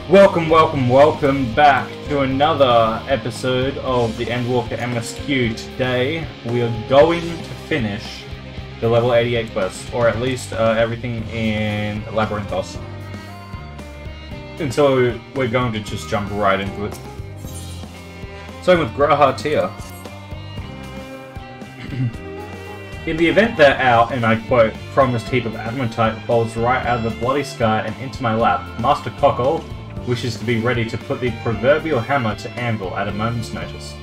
Welcome back to another episode of the Endwalker MSQ. Today, we are going to finish the level 88 quest, or at least everything in Labyrinthos. And so, we're going to just jump right into it. So with Grahatia. In the event that our, and I quote, promised heap of adamantite falls right out of the bloody sky and into my lap, Master Cockle wishes to be ready to put the proverbial hammer to anvil at a moment's notice.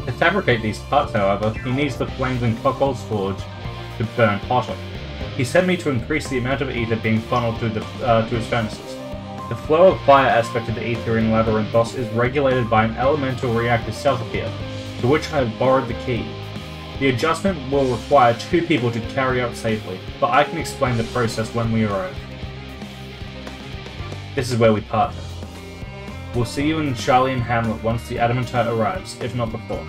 To fabricate these parts, however, he needs the flames in Cockle's forge to burn hotter. He sent me to increase the amount of ether being funneled through to his furnaces. The flow of fire aspect of the ether in Labyrinthos is regulated by an elemental reactor south of here, to which I have borrowed the key. The adjustment will require 2 people to carry out safely, but I can explain the process when we arrive. This is where we part. We'll see you in Sharlayan Hamlet once the adamantite arrives, if not before.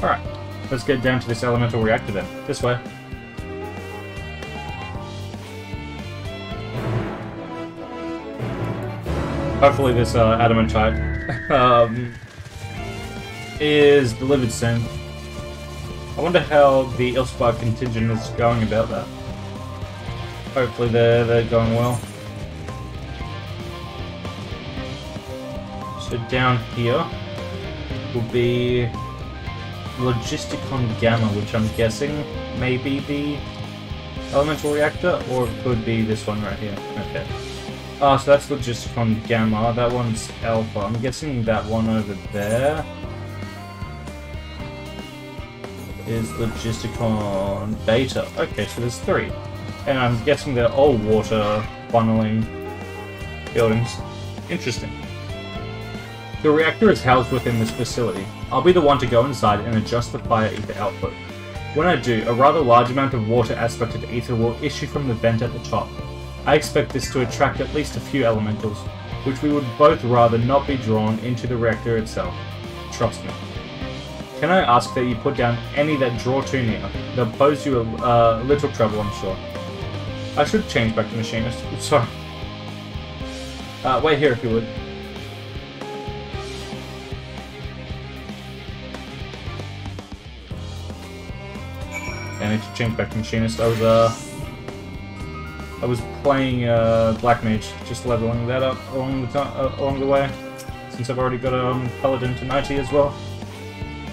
Alright, let's get down to this elemental reactor then. This way. Hopefully this adamantite is delivered soon. I wonder how the Ilsbar contingent is going about that. Hopefully they're going well. So down here will be Logisticon Gamma, which I'm guessing may be the elemental reactor, or it could be this one right here. Okay. So that's Logisticon Gamma, that one's Alpha. I'm guessing that one over there is Logisticon Beta. Okay, so there's 3. And I'm guessing they're all water funneling buildings. Interesting. The reactor is housed within this facility. I'll be the one to go inside and adjust the fire ether output. When I do, a rather large amount of water aspected ether will issue from the vent at the top. I expect this to attract at least a few elementals, which we would both rather not be drawn into the reactor itself. Trust me. Can I ask that you put down any that draw too near? They'll pose you a little trouble, I'm sure. I should change back to Machinist. Sorry. Wait here if you would. I need to change back to Machinist. I was playing Black Mage, just leveling that up along the way, since I've already got a Paladin to 90 as well.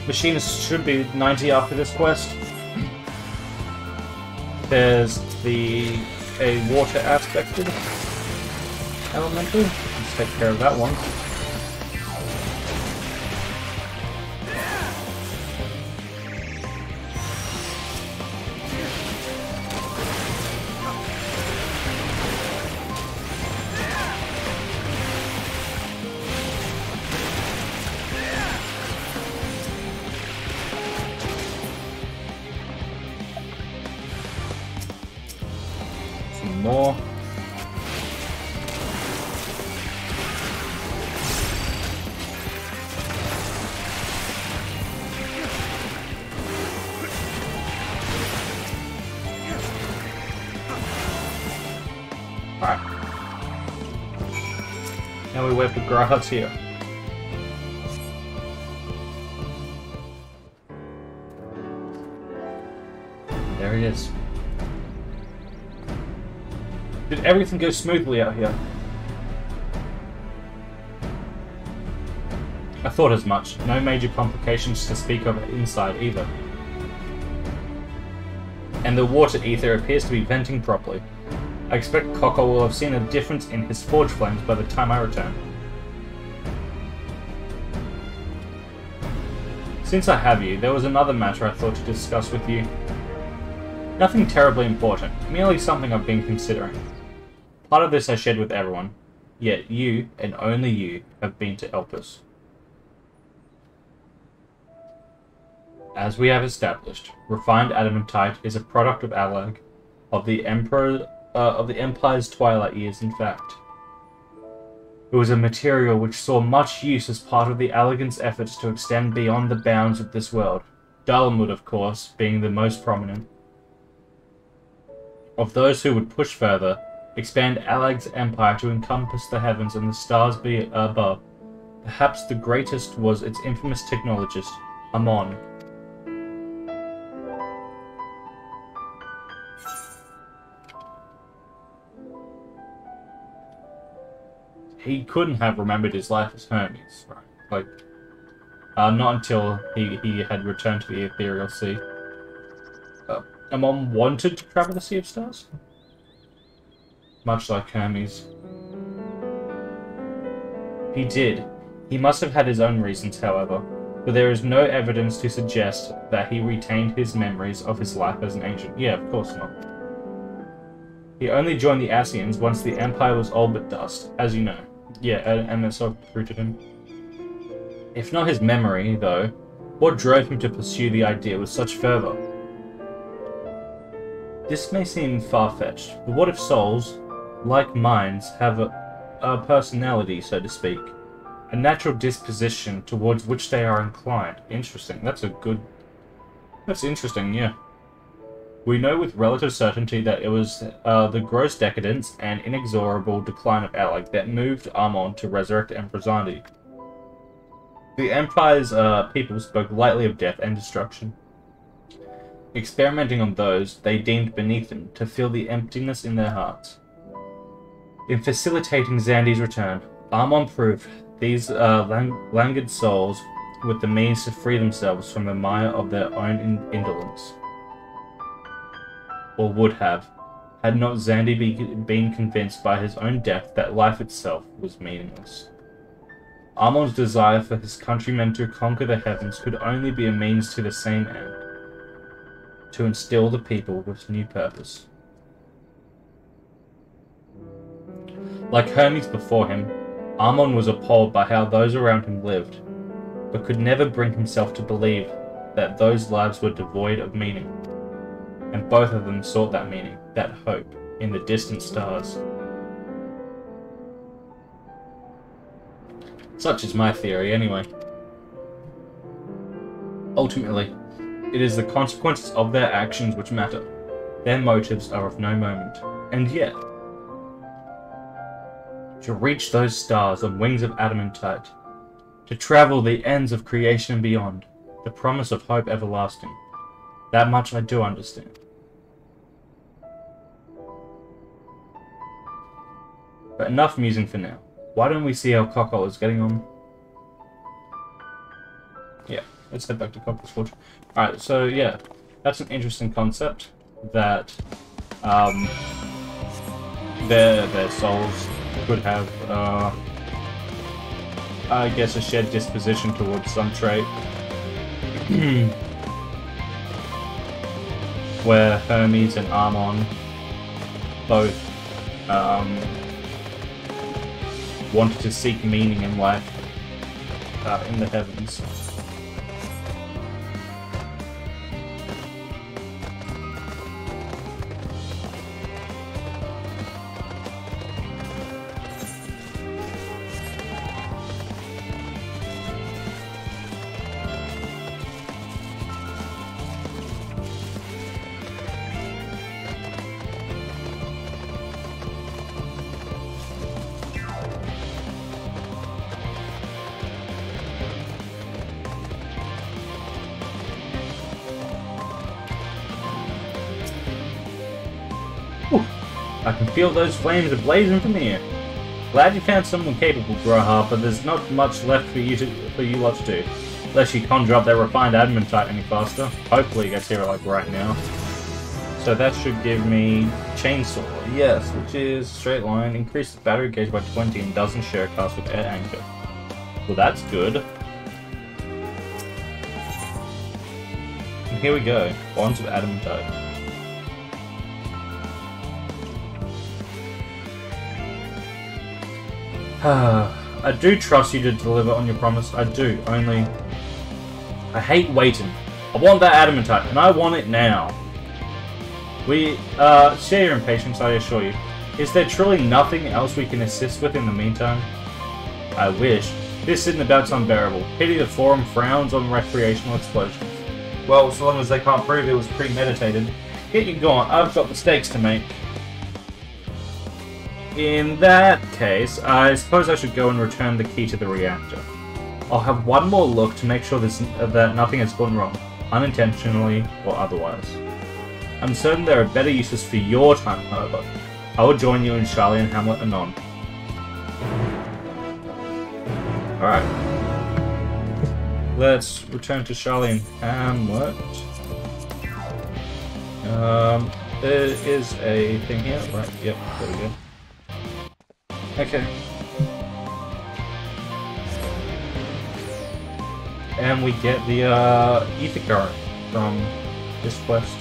Machinist should be 90 after this quest. There's a water aspected elemental. Let's take care of that one. More. Alright. Now we wait for Grahatia. There he is. Did everything go smoothly out here? I thought as much. No major complications to speak of inside either. And the water ether appears to be venting properly. I expect Cockle will have seen a difference in his forge flames by the time I return. Since I have you, there was another matter I thought to discuss with you. Nothing terribly important, merely something I've been considering. Part of this I shared with everyone, yet you, and only you, have been to Elpis. As we have established, refined adamantite is a product of Alag, of the Empire's twilight years, in fact. It was a material which saw much use as part of the Alagant's efforts to extend beyond the bounds of this world, Dalamud, of course, being the most prominent. Of those who would push further, Expand Alag's empire to encompass the heavens and the stars be above. Perhaps the greatest was its infamous technologist, Amon. He couldn't have remembered his life as Hermes, right? Like, not until he had returned to the Aetherial Sea. Amon wanted to travel the Sea of Stars? Much like Hermes. He did. He must have had his own reasons, however, but there is no evidence to suggest that he retained his memories of his life as an ancient. Yeah, of course not. He only joined the Asians once the Empire was all but dust, as you know. Yeah, MSQ recruited him. If not his memory, though, what drove him to pursue the idea with such fervor? This may seem far-fetched, but what if souls, like minds, have a personality, so to speak? A natural disposition towards which they are inclined. Interesting. That's interesting, yeah. We know with relative certainty that it was the gross decadence and inexorable decline of Alag that moved Amon to resurrect Emperor Zandi. The Empire's people spoke lightly of death and destruction, experimenting on those they deemed beneath them to fill the emptiness in their hearts. In facilitating Zandi's return, Amon proved these languid souls with the means to free themselves from the mire of their own indolence. Or would have, had not Zandi been convinced by his own death that life itself was meaningless. Amon's desire for his countrymen to conquer the heavens could only be a means to the same end, to instill the people with new purpose. Like Hermes before him, Amon was appalled by how those around him lived, but could never bring himself to believe that those lives were devoid of meaning. And both of them sought that meaning, that hope, in the distant stars. Such is my theory, anyway. Ultimately, it is the consequences of their actions which matter. Their motives are of no moment. And yet, to reach those stars on wings of adamantite, to travel the ends of creation and beyond, the promise of hope everlasting, that much I do understand. But enough musing for now. Why don't we see how Cockle is getting on? Yeah, let's head back to Cockle's Forge. Alright, so yeah, that's an interesting concept that their souls could have, I guess, a shared disposition towards some trait. Where Hermes and Amon both wanted to seek meaning in life in the heavens. I can feel those flames ablazing from here. Glad you found someone capable, Groha, but there's not much left for you lot to do. Unless you conjure up that refined adamantite any faster. Hopefully it gets here like right now. So that should give me Chainsaw, yes, which is straight line, increases battery gauge by 20 and doesn't share a cast with Air Anchor. Well, that's good. And here we go, Bonds of Adamantite. I do trust you to deliver on your promise, I do, only I hate waiting. I want that adamantite, and I want it now. We, share your impatience, I assure you. Is there truly nothing else we can assist with in the meantime? I wish. This isn't about unbearable. Pity the Forum frowns on recreational explosions. Well, so long as they can't prove it was premeditated. Get you going, I've got mistakes to make. In that case, I suppose I should go and return the key to the reactor. I'll have one more look to make sure that nothing has gone wrong, unintentionally or otherwise. I'm certain there are better uses for your time, however. I will join you in Sharlayan Hamlet anon. Alright. Let's return to Sharlayan Hamlet. There is a thing here, right? Yep, there we go. Okay. And we get the ether current from this quest.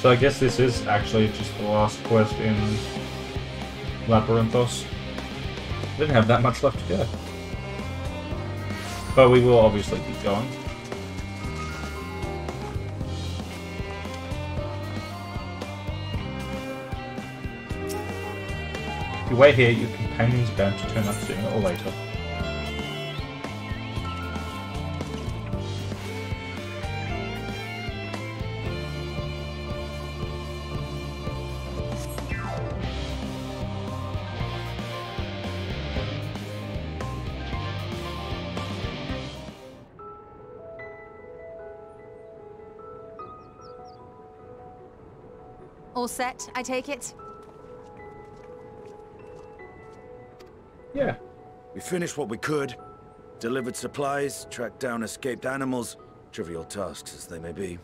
So I guess this is actually just the last quest in Labyrinthos. Didn't have that much left to go. But we will obviously keep going. If you wait here, your companion's bound to turn up sooner or later. All set, I take it? Yeah. We finished what we could. Delivered supplies, tracked down escaped animals. Trivial tasks as they may be.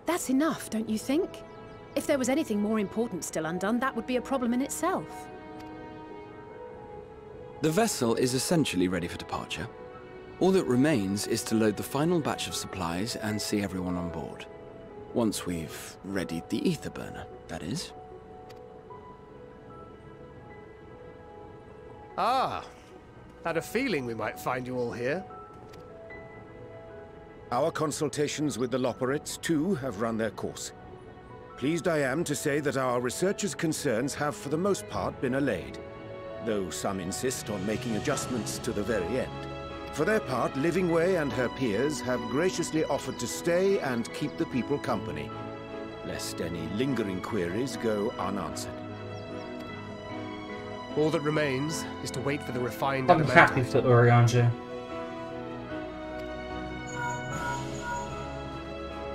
That's enough, don't you think? If there was anything more important still undone, that would be a problem in itself. The vessel is essentially ready for departure. All that remains is to load the final batch of supplies and see everyone on board. Once we've readied the ether burner, that is. Ah, had a feeling we might find you all here. Our consultations with the Loperites, too, have run their course. Pleased I am to say that our researchers' concerns have for the most part been allayed, though some insist on making adjustments to the very end. For their part, Livingway and her peers have graciously offered to stay and keep the people company, lest any lingering queries go unanswered. All that remains is to wait for the refined I'm happy for Urianger.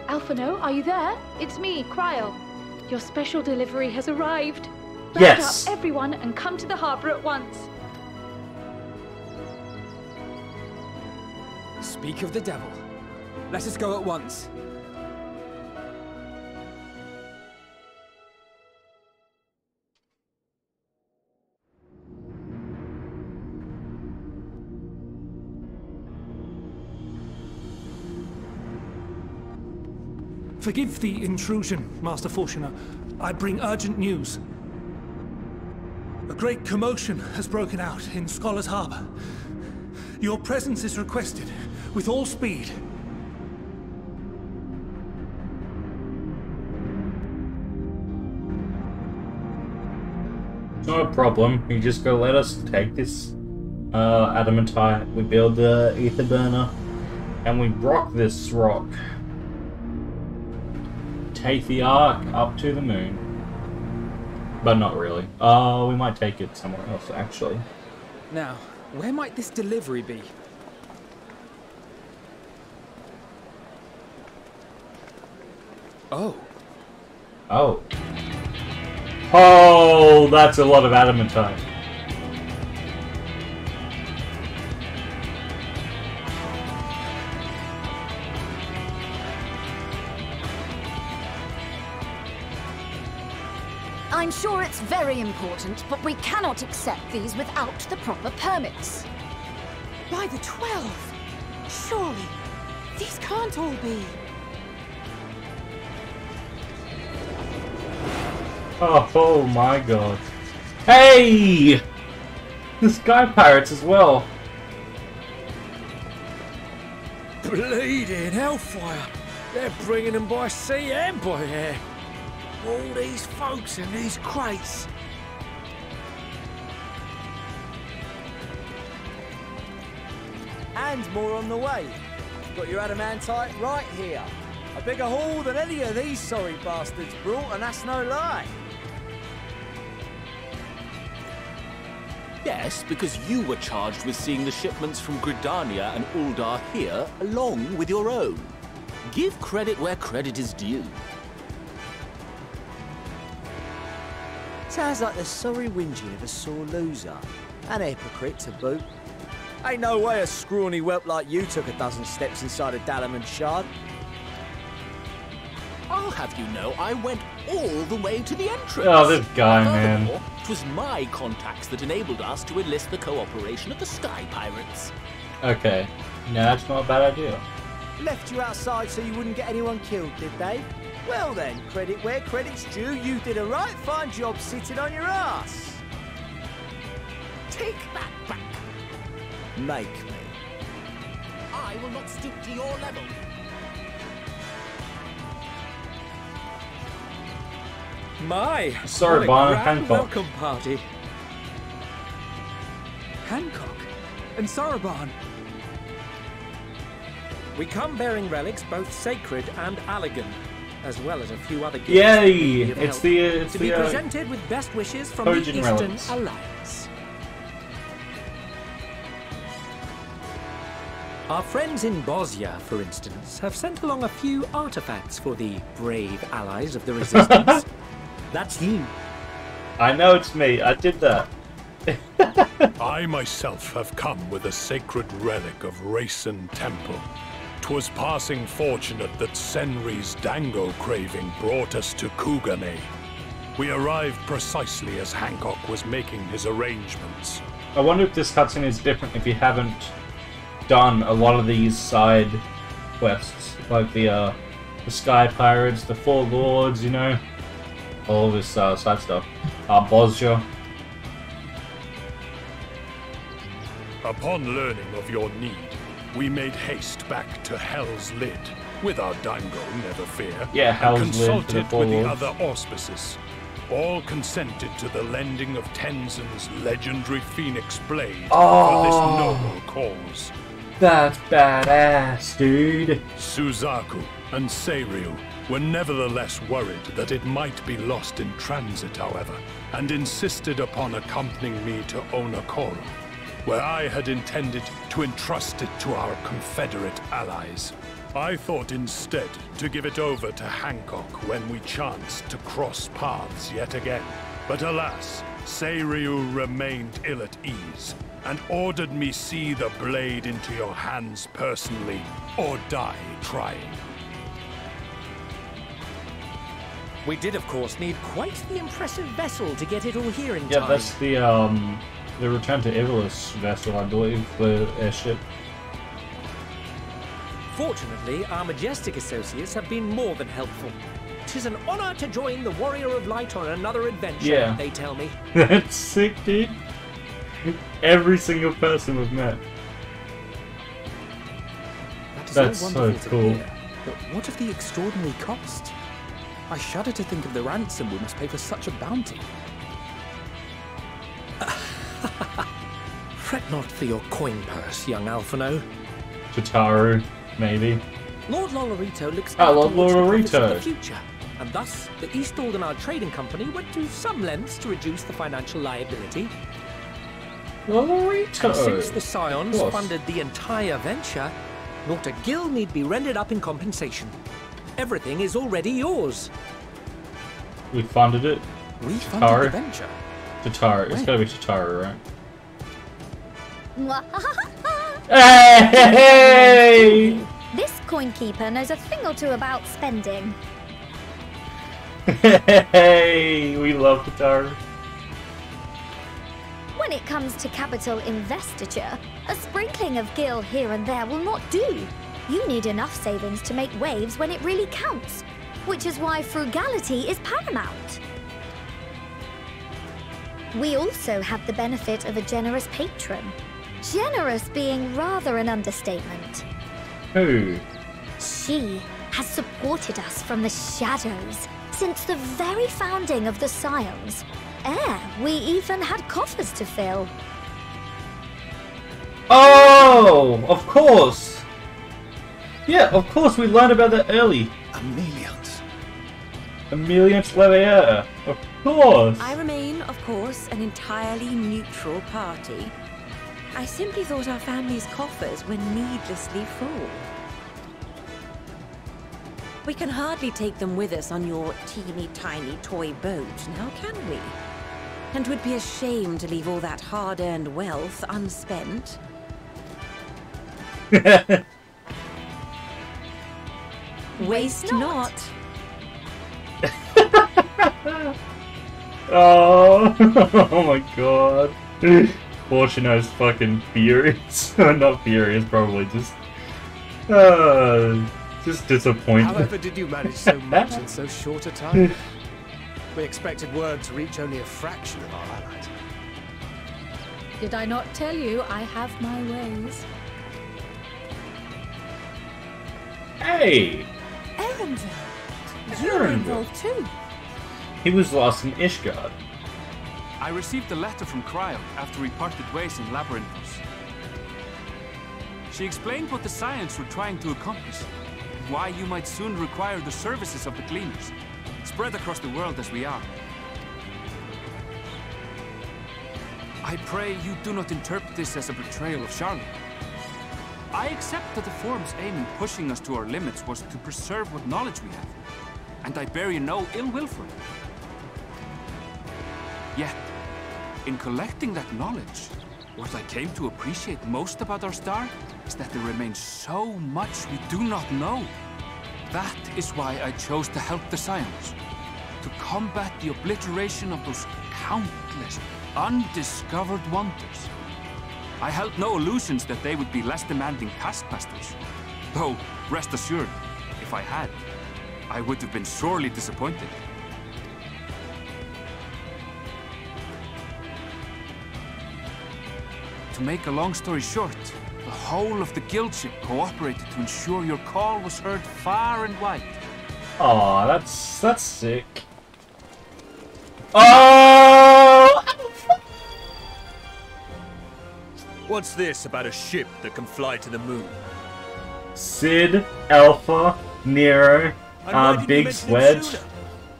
Alphino, are you there? It's me, Cryle. Your special delivery has arrived. Yes. Round up everyone and come to the harbour at once. Speak of the devil. Let us go at once. Forgive the intrusion, Master Fortuner. I bring urgent news. A great commotion has broken out in Scholar's Harbour. Your presence is requested, with all speed. No problem. You just go let us take this adamantite, we build the ether burner, and we rock this rock. Take the Ark up to the moon. But not really. We might take it somewhere else, actually. Now, where might this delivery be? Oh. Oh. Oh, that's a lot of adamantite. I'm sure it's very important, but we cannot accept these without the proper permits. By the 12! Surely, these can't all be. Oh my god. Hey! The Sky Pirates as well. Bleeding hellfire! They're bringing them by sea and by air. All these folks in these crates. And more on the way. got your adamantite right here. A bigger haul than any of these sorry bastards brought, and that's no lie. Yes, because you were charged with seeing the shipments from Gridania and Uldar here, along with your own. Give credit where credit is due. Sounds like the sorry whinging of a sore loser. An hypocrite to boot. Ain't no way a scrawny whelp like you took a dozen steps inside a Dalaman shard. I'll have you know, I went all the way to the entrance. Oh, this guy, man. Furthermore, it was my contacts that enabled us to enlist the cooperation of the Sky Pirates. Okay. No, that's not a bad idea. Left you outside so you wouldn't get anyone killed, did they? Well then, credit where credit's due, you did a right fine job sitting on your ass. Take that back. Make me. I will not stoop to your level. My, sorry, what a Barnum grand Hancock. welcome party. Hancock and Soroban. We come bearing relics both sacred and elegant, as well as a few other gifts. Yay! that we It's have the helped to be presented with best wishes from the Trojan Eastern relics. Alliance. Our friends in Bosnia, for instance, have sent along a few artifacts for the brave allies of the Resistance. That's you. I know it's me. I did that. I myself have come with a sacred relic of Rayson Temple. 'Twas passing fortunate that Senri's dango craving brought us to Kugane. We arrived precisely as Hancock was making his arrangements. I wonder if this cutscene is different if you haven't done a lot of these side quests, like the Sky Pirates, the Four Lords, you know, all this side stuff. Bosnia. Upon learning of your need, we made haste back to Hell's Lid, with our dango, never fear, Yeah, Hell's and Lid for the consulted Four with the Lords. other auspices. All consented to the lending of Tenzin's legendary Phoenix Blade for this noble cause. That's badass, dude. Suzaku and Seiryu were nevertheless worried that it might be lost in transit, however, and insisted upon accompanying me to Onokoro, where I had intended to entrust it to our Confederate allies. I thought instead to give it over to Hancock when we chanced to cross paths yet again. But alas, Seiryu remained ill at ease, and ordered me see the blade into your hands personally, or die trying. We did, of course, need quite the impressive vessel to get it all here in Yeah, time. that's the Return to Ivalice vessel, I believe, the airship. Fortunately, our majestic associates have been more than helpful. 'Tis an honor to join the Warrior of Light on another adventure, Yeah. they tell me. That's sick, dude. Every single person we've met. That is That's all so wonderful to cool. hear, but what of the extraordinary cost? I shudder to think of the ransom we must pay for such a bounty. Fret not for your coin purse, young Alphino. Tataru, maybe. Lord Lolorito looks Oh, out Lord towards the profits of Lolorito. the future, and thus the East Aldenar Trading Company went to some lengths to reduce the financial liability. Lolorito. And since the Scions Of course. funded the entire venture, not a gill need be rendered up in compensation. Everything is already yours. We funded it. We funded Tataru. the venture. Tataru. It's When? gotta be Tataru, right? Mwahaha! Hey! This coin keeper knows a thing or two about spending. Hey! We love Tataru. When it comes to capital investiture, a sprinkling of gil here and there will not do. You need enough savings to make waves when it really counts, which is why frugality is paramount. We also have the benefit of a generous patron. Generous being rather an understatement. Who? She has supported us from the shadows since the very founding of the Scions. We even had coffers to fill. Oh! Of course! Yeah, of course, we learned about that early. Aemilions. Aemilions Levier. Of course. I remain, of course, an entirely neutral party. I simply thought our family's coffers were needlessly full. We can hardly take them with us on your teeny-tiny toy boat, now can we? And would be ashamed to leave all that hard-earned wealth unspent. Waste not. Oh, oh my god. Fortuna's fucking furious. Not furious, probably just disappointed. However did you manage so much in so short a time? We expected word to reach only a fraction of our allies. Did I not tell you I have my ways? Hey! Erenville! You were involved too. He was lost in Ishgard. I received a letter from Cryle after we parted ways in Labyrinthos. She explained what the Scions were trying to accomplish, and why you might soon require the services of the Gleaners, spread across the world as we are. I pray you do not interpret this as a betrayal of Sharlayan. I accept that the Forum's aim in pushing us to our limits was to preserve what knowledge we have, and I bear you no ill will for it. Yet, in collecting that knowledge, what I came to appreciate most about our star is that there remains so much we do not know. That is why I chose to help the Scions, to combat the obliteration of those countless, undiscovered wonders. I held no illusions that they would be less demanding taskmasters. Though, rest assured, if I had, I would have been sorely disappointed. To make a long story short, the whole of the guild ship cooperated to ensure your call was heard far and wide. Aw, that's sick. Oh! What's this about a ship that can fly to the moon? Sid, Alpha, Nero, Big Sledge.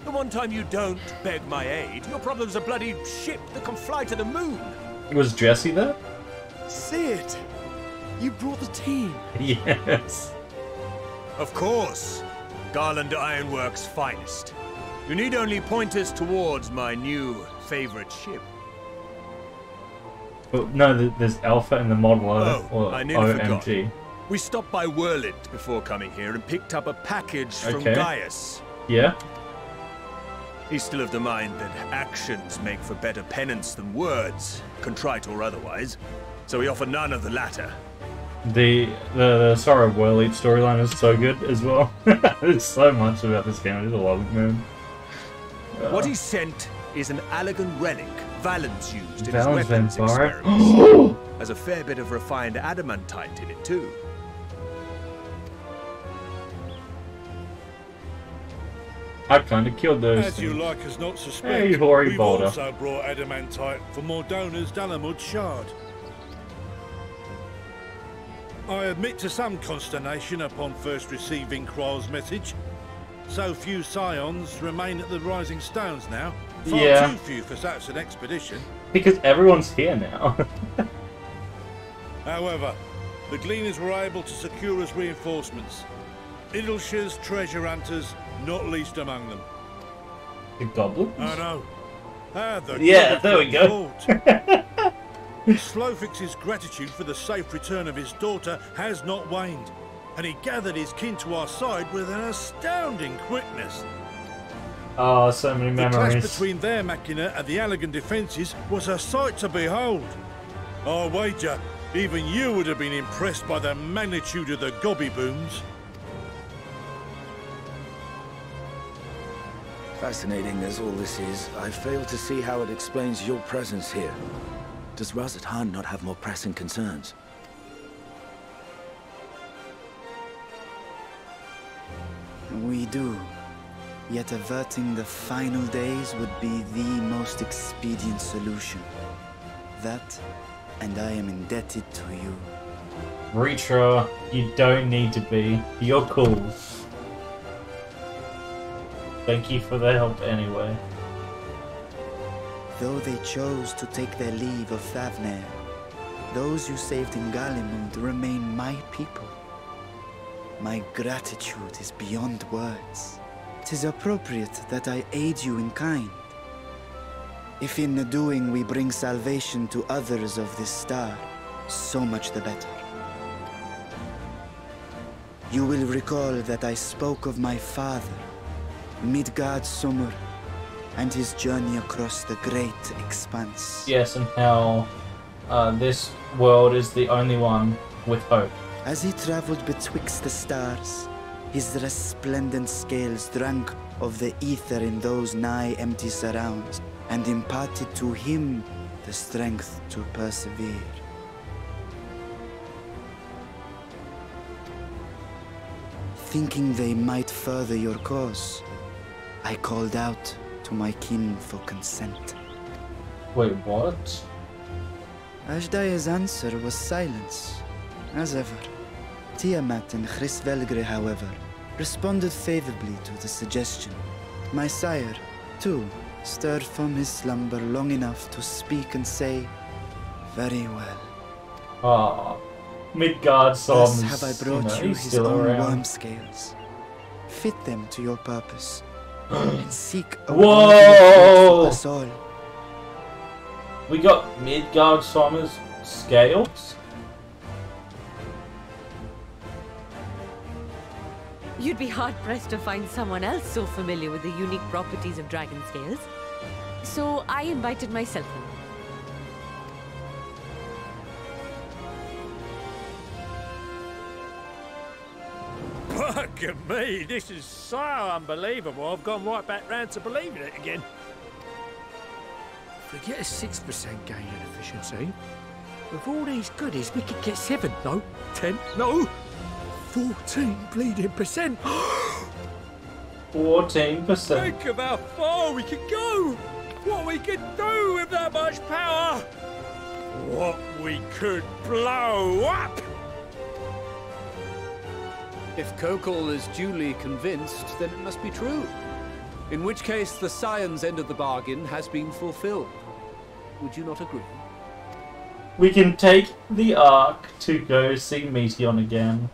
The one time you don't beg my aid, your problem's a bloody ship that can fly to the moon. Was Jesse there? Sid, you brought the team. Yes. Of course. Garland Ironworks' finest. You need only point us towards my new favorite ship. But no, there's Alpha in the Model O, or I nearly OMG. forgot. We stopped by Whirlint before coming here and picked up a package from Okay. Gaius. Yeah? He's still of the mind that actions make for better penance than words, contrite or otherwise. So we offer none of the latter. The Sorrow Whirlite storyline is so good as well. There's so much about this game. I just love it, man. What he sent is an elegant relic Valens used in Valens his weapons Vampire? experiments. Has a fair bit of refined adamantite in it too. I kind of killed those As you things. like as not suspect, Hey, hoary we've boulder. also brought adamantite for Mordona's Dalamud Shard. I admit to some consternation upon first receiving Kryl's message. So few Scions remain at the Rising Stones now. Far Yeah. too few for such an expedition. Because everyone's here now. However, the Gleaners were able to secure us reinforcements. Idleshire's treasure hunters, not least among them. The goblins? I know. The Yeah, there we go. Slowfix's gratitude for the safe return of his daughter has not waned, and he gathered his kin to our side with an astounding quickness. Oh, so many The clash memories. between their machina and the Allagan defences was a sight to behold. I wager even you would have been impressed by the magnitude of the gobby booms. Fascinating as all this is, I fail to see how it explains your presence here. Does Razat Han not have more pressing concerns? We do. Yet averting the final days would be the most expedient solution. That, and I am indebted to you. Reacher, you don't need to be. You're cool. Thank you for the help anyway. Though they chose to take their leave of Thavnair, those you saved in Galimund remain my people. My gratitude is beyond words. 'Tis appropriate that I aid you in kind. If in the doing we bring salvation to others of this star, so much the better. You will recall that I spoke of my father, Midgard Summer, and his journey across the great expanse. Yes, and how this world is the only one with hope. As he traveled betwixt the stars, his resplendent scales drank of the ether in those nigh empty surrounds, and imparted to him the strength to persevere. Thinking they might further your cause, I called out to my kin for consent. Wait, what? Ashdaya's answer was silence, as ever. Tiamat and Hrisvelgre, however, responded favorably to the suggestion. My sire, too, stirred from his slumber long enough to speak and say, "Very well." Ah, Midgard Soms. Thus have I brought you his own worm scales. Fit them to your purpose, and seek a Whoa! for us all. We got Midgard Sommers scales? You'd be hard-pressed to find someone else so familiar with the unique properties of dragon scales. So I invited myself in. Fuck me, this is so unbelievable. I've gone right back round to believing it again. If we get a 6% gain in efficiency, with all these goodies, we could get 7, no, 10, no, 14 bleeding percent. 14%. Think of how far we could go. What we could do with that much power. What we could blow up. If Kokol is duly convinced, then it must be true. In which case, the Scion's end of the bargain has been fulfilled. Would you not agree? We can take the Ark to go see Meteon again.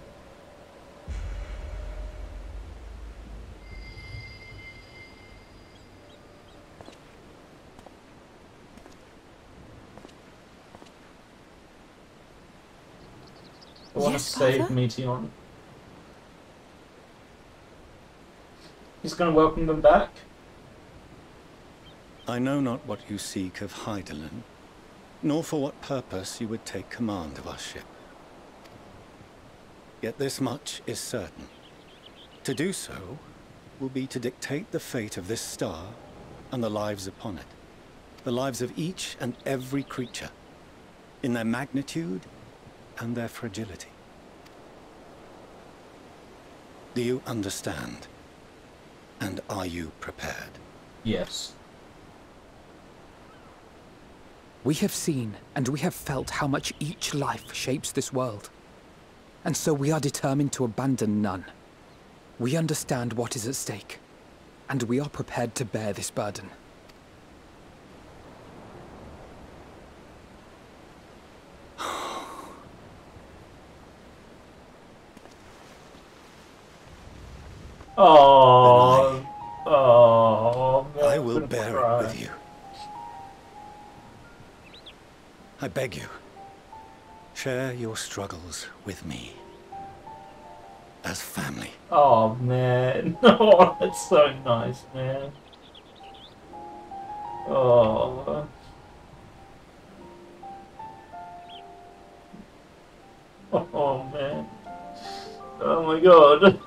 I want to save Meteon. He's going to welcome them back. I know not what you seek of Hydaelyn, nor for what purpose you would take command of our ship. Yet this much is certain. To do so will be to dictate the fate of this star and the lives upon it. The lives of each and every creature, in their magnitude and their fragility. Do you understand? And are you prepared? Yes. We have seen and we have felt how much each life shapes this world. And so we are determined to abandon none. We understand what is at stake, and we are prepared to bear this burden. Oh, oh, I will bear it with you. I beg you, share your struggles with me. As family. Oh man, oh, that's so nice, man. Oh. Oh man. Oh my god.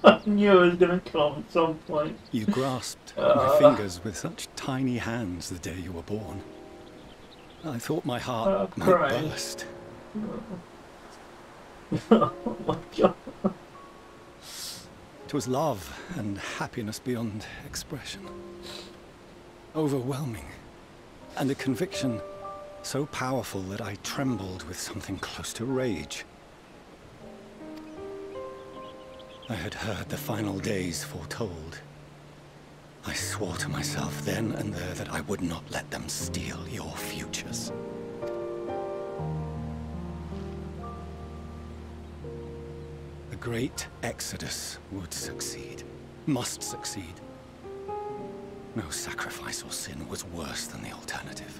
I knew it was gonna come at some point. You grasped my fingers with such tiny hands the day you were born. I thought my heart might burst. Oh my god. It was love and happiness beyond expression. Overwhelming. And a conviction so powerful that I trembled with something close to rage. I had heard the final days foretold. I swore to myself then and there that I would not let them steal your futures. The great exodus would succeed. Must succeed. No sacrifice or sin was worse than the alternative.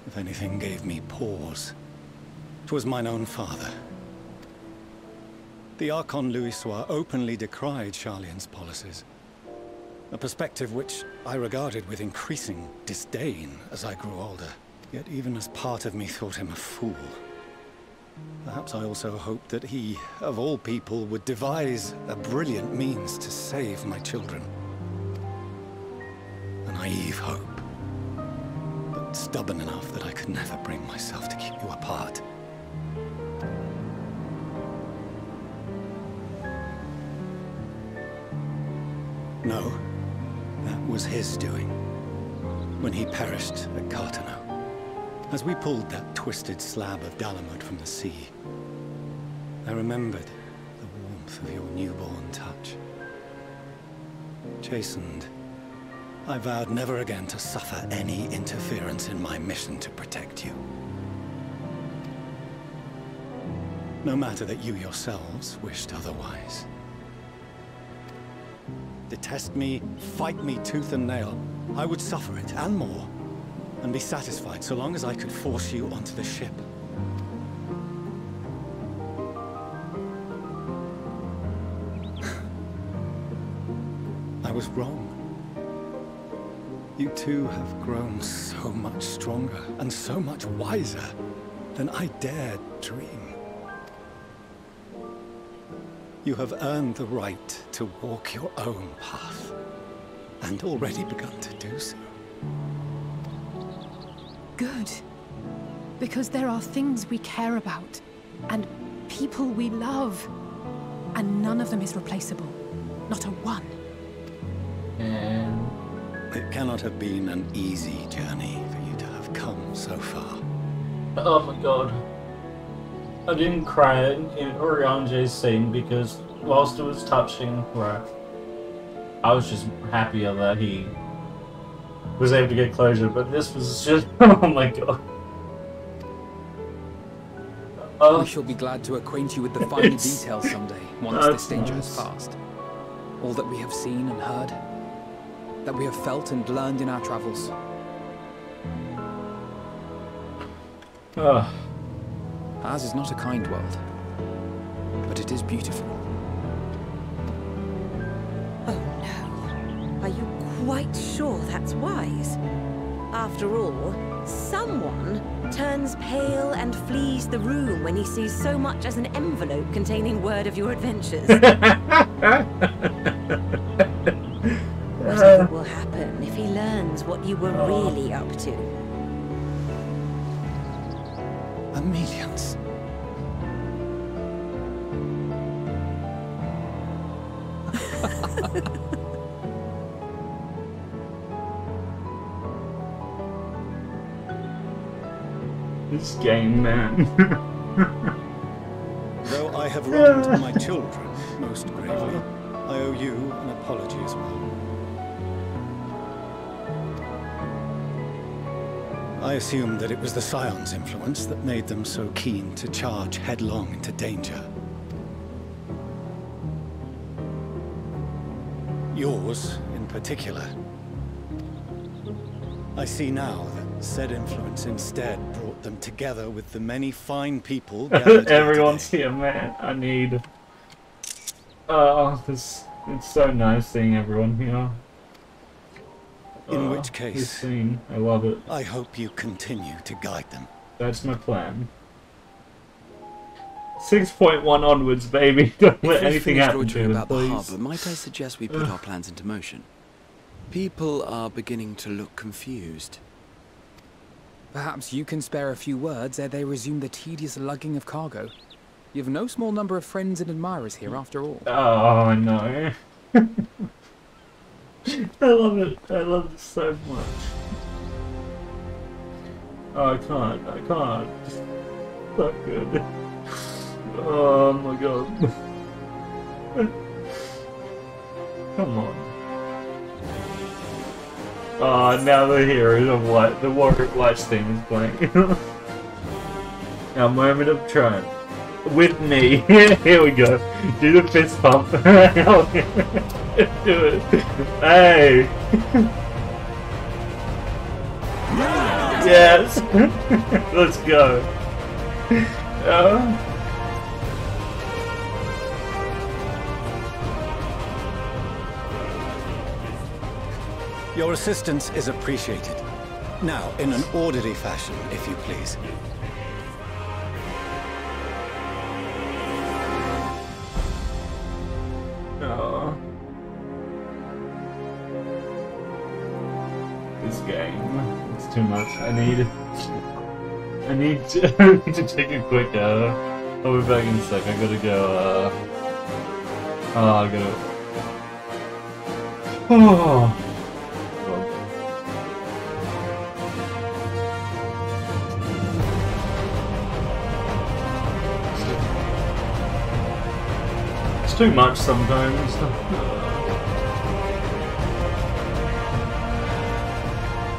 If anything gave me pause, 'twas mine own father. The Archon Louisoix openly decried Sharlayan's policies, a perspective which I regarded with increasing disdain as I grew older. Yet even as part of me thought him a fool, perhaps I also hoped that he, of all people, would devise a brilliant means to save my children. A naive hope, but stubborn enough that I could never bring myself to keep you apart. No, that was his doing, when he perished at Cartano, as we pulled that twisted slab of Dalamud from the sea. I remembered the warmth of your newborn touch. Chastened, I vowed never again to suffer any interference in my mission to protect you. No matter that you yourselves wished otherwise. Detest me, fight me tooth and nail, I would suffer it, and more, and be satisfied so long as I could force you onto the ship. I was wrong. You two have grown so much stronger and so much wiser than I dared dream. You have earned the right to walk your own path, and already begun to do so. Good. Because there are things we care about, and people we love, and none of them is replaceable. Not a one. And it cannot have been an easy journey for you to have come so far. oh my god. I didn't cry in Oriange's scene because whilst it was touching, right, I was just happier that he was able to get closure, but this was just, oh my god. We shall be glad to acquaint you with the finer details someday, once this danger has passed. All that we have seen and heard, that we have felt and learned in our travels. Ours is not a kind world, but it is beautiful. Oh no. Are you quite sure that's wise? After all, someone turns pale and flees the room when he sees so much as an envelope containing word of your adventures. Whatever will happen if he learns what you were really up to? Millions. This game, man. Though I have wronged my children most gravely, I owe you an apology as well. I assumed that it was the Scion's influence that made them so keen to charge headlong into danger. Yours, in particular. I see now that said influence instead brought them together with the many fine people gathered Everyone's here, man. I need... it's so nice seeing everyone here. In which case, this scene, I love it. I hope you continue to guide them. That's my plan. 6.1 onwards, baby. Don't let anything happen to them, about the please. harbour, might I suggest we put our plans into motion? People are beginning to look confused. Perhaps you can spare a few words ere they resume the tedious lugging of cargo. You have no small number of friends and admirers here, after all. Oh, no. I love it. I love this so much. Oh, I can't. I can't. It's so good. Oh my god. Come on. Oh, now the hero of light, the Warrior of Light's theme is playing. Our moment of triumph. With me. Here we go. Do the fist pump. Do it. Hey. Yes. Let's go. Your assistance is appreciated. Now, in an orderly fashion, if you please. Oh. This game. It's too much. I need to take a quick I'll be back in a sec. I gotta go I gotta It's too much sometimes.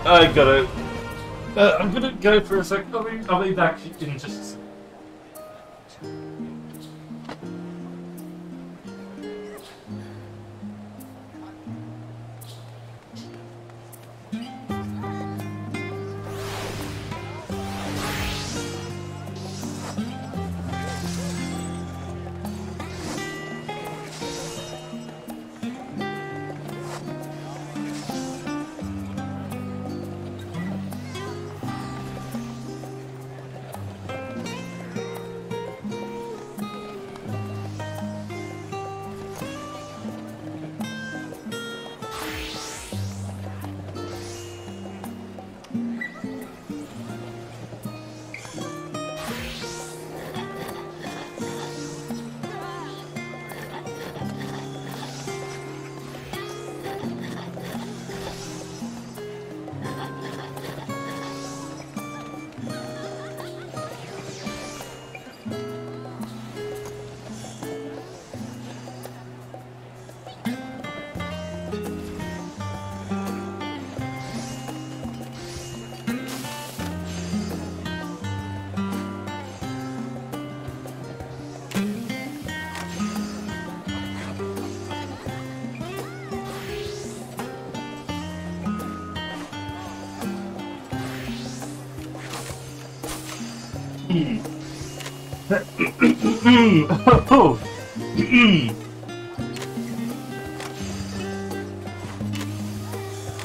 I gotta. I'm gonna go for a sec. I'll be back in just a sec.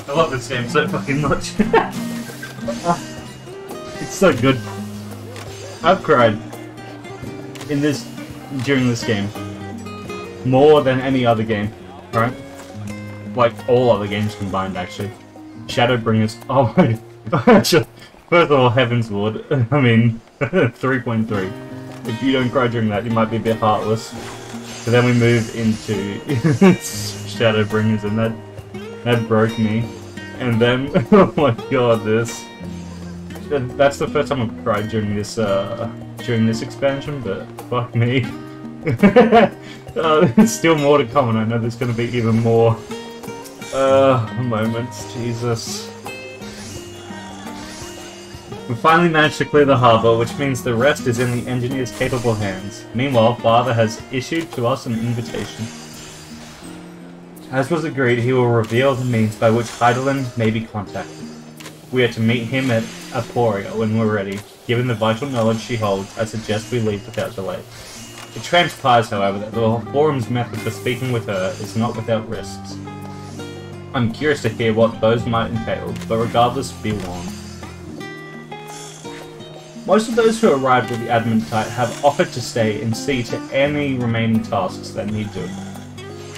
I love this game so fucking much. It's so good. I've cried during this game more than any other game, right? Like all other games combined, actually. Shadowbringers. Oh my. First of all, Heaven's Ward. I mean, 3.3. If you don't cry during that, you might be a bit heartless. So then we move into Shadowbringers, and that broke me. And then, oh my god, that's the first time I've cried during this expansion, but fuck me. There's still more to come, and I know there's going to be even more moments. Jesus. We finally managed to clear the harbour, which means the rest is in the engineer's capable hands. Meanwhile, Father has issued to us an invitation. As was agreed, he will reveal the means by which Heidelin may be contacted. We are to meet him at Aporia when we're ready. Given the vital knowledge she holds, I suggest we leave without delay. It transpires, however, that the Forum's method for speaking with her is not without risks. I'm curious to hear what those might entail, but regardless, be warned. Most of those who arrived with the Adamantite have offered to stay and see to any remaining tasks that need doing.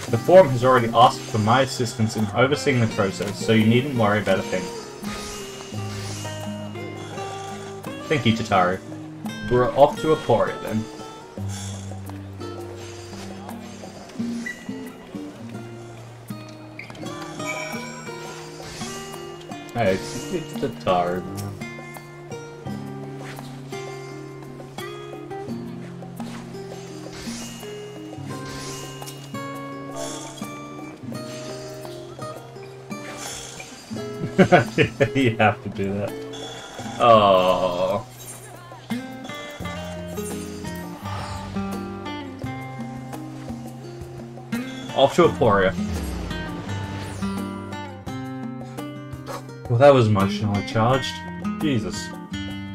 The Forum has already asked for my assistance in overseeing the process, so you needn't worry about a thing. Thank you, Tataru. We're off to Aporia then. Hey, it's Tataru. You have to do that. Oh. Off to Aquaria. Well, that was emotionally charged. Jesus.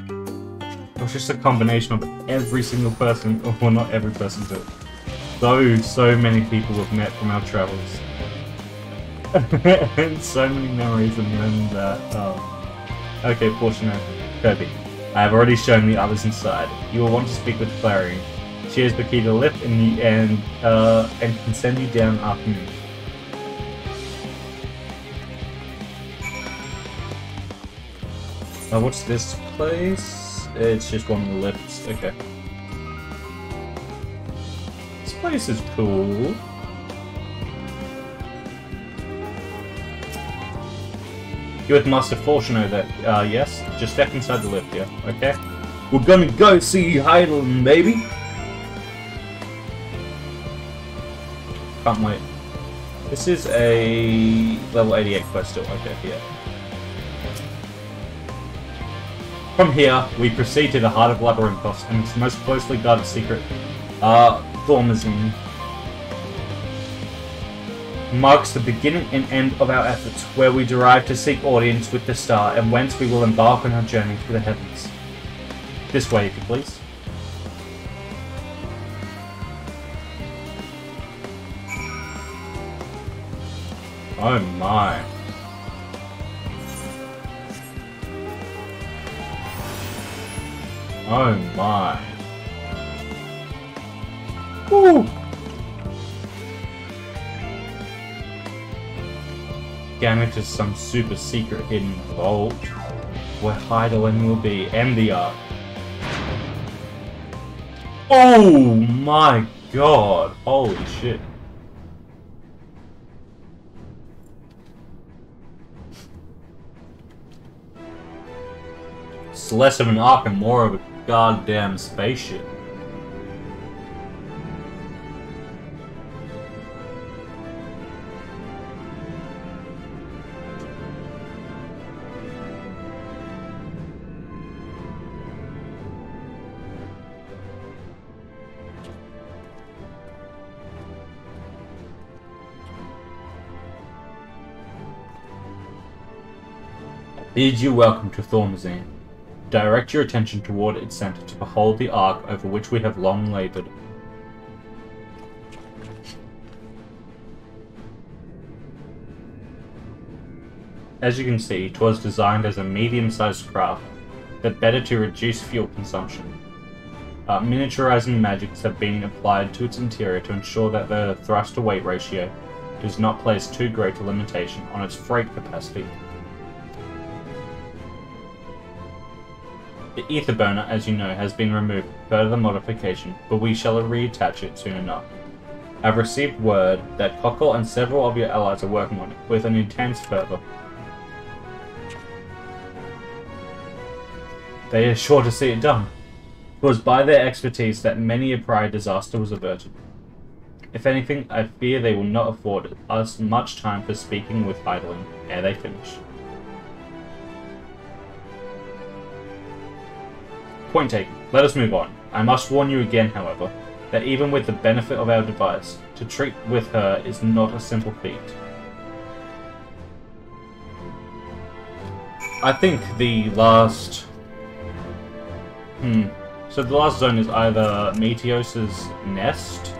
It was just a combination of every single person, well, not every person, but so many people we've met from our travels. And so many memories, and then that, okay, Fortuna, Kirby. I have already shown the others inside. You will want to speak with Clarion. She has the key to the lift and can send you down after me. What's this place? It's just one of the lifts. Okay. This place is cool. You with Master Fortuno that, yes? Just step inside the lift, yeah? Okay? We're gonna go see Heidelin, baby! Can't wait. This is a level 88 quest still. Okay, yeah. From here, we proceed to the heart of Labyrinthos and its most closely guarded secret, Thormazine. Marks the beginning and end of our efforts, where we derive to seek audience with the star, and whence we will embark on our journey through the heavens. This way, if you please. Oh my. Oh my. Woo! Going into some super secret hidden vault where Heidelin will be, and the Ark. Oh my god! Holy shit. It's less of an Ark and more of a goddamn spaceship. Bid you welcome to Thormazine. Direct your attention toward its center to behold the Ark over which we have long labored. As you can see, 'twas designed as a medium-sized craft, but better to reduce fuel consumption. Miniaturizing magics have been applied to its interior to ensure that the thrust-to-weight ratio does not place too great a limitation on its freight capacity. The ether burner, as you know, has been removed per the modification, but we shall reattach it soon enough. I've received word that Cockle and several of your allies are working on it, with an intense fervor. They are sure to see it done. It was by their expertise that many a prior disaster was averted. If anything, I fear they will not afford us much time for speaking with Heidelin ere they finish. Point taken. Let us move on. I must warn you again, however, that even with the benefit of our device, to treat with her is not a simple feat. I think the last... So the last zone is either Meteos's nest,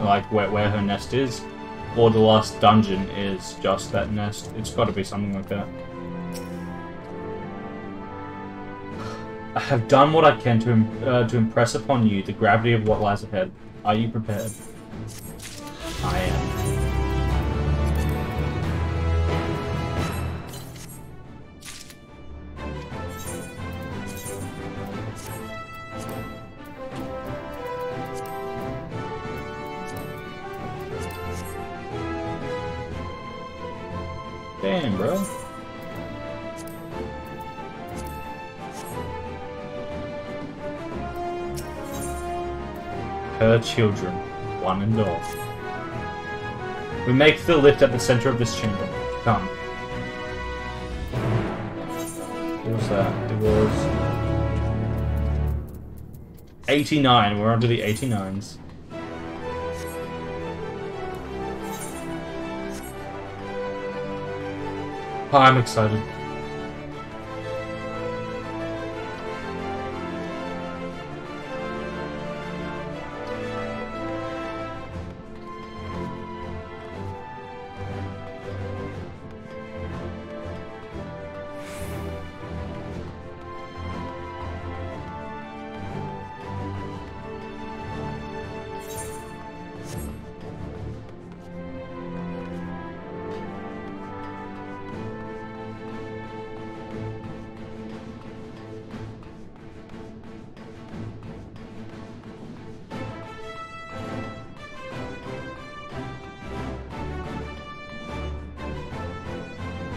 like where her nest is, or the last dungeon is just that nest. It's got to be something like that. I have done what I can to impress upon you the gravity of what lies ahead. Are you prepared? I am. Damn, bro. Her children, one and all. We make the lift at the center of this chamber. Come. What was that? It was 89. We're on to the 89s. Oh, I'm excited.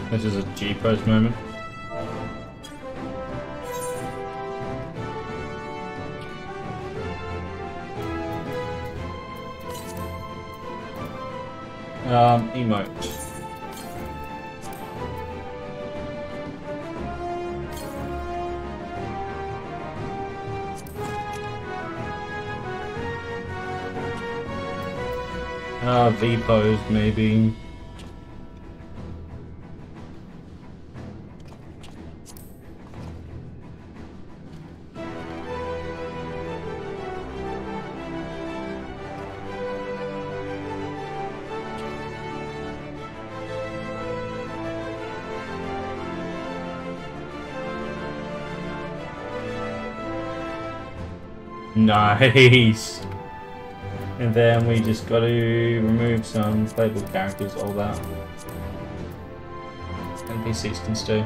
This is a G-pose moment. Emote. V-pose maybe. Nice! And then we just got to remove some playable characters, all that. NPCs can stay.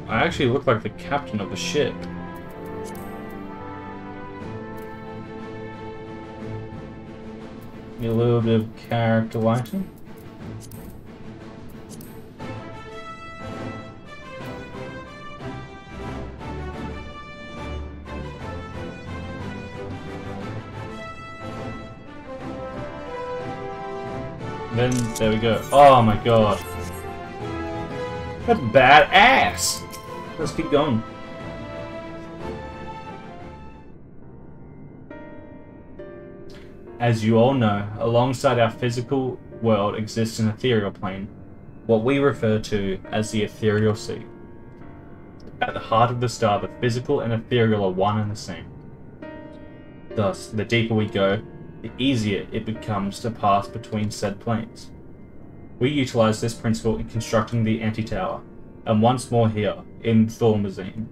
I actually look like the captain of the ship. Need a little bit of character lighting. Then, there we go. Oh my god. That's badass! Let's keep going. As you all know, alongside our physical world exists an ethereal plane, what we refer to as the Aetherial Sea. At the heart of the star, the physical and ethereal are one and the same. Thus, the deeper we go, the easier it becomes to pass between said planes. We utilize this principle in constructing the anti-tower, and once more here, in Thormazine.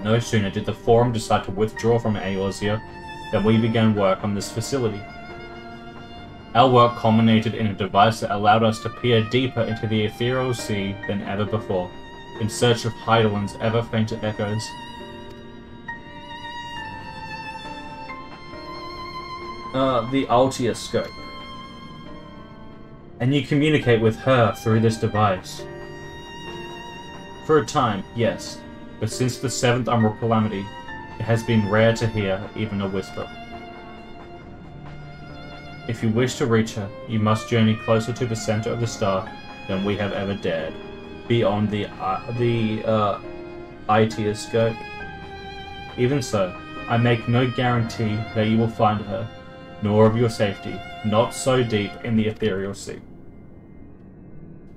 No sooner did the Forum decide to withdraw from Eorzea than we began work on this facility. Our work culminated in a device that allowed us to peer deeper into the Aetherial Sea than ever before, in search of Heidelland's ever fainter echoes. The Aitiascope. And you communicate with her through this device. For a time, yes, but since the 7th Umbral Calamity, it has been rare to hear even a whisper. If you wish to reach her, you must journey closer to the center of the star than we have ever dared, beyond the Aitiascope. Even so, I make no guarantee that you will find her, nor of your safety, not so deep in the Aetherial Sea.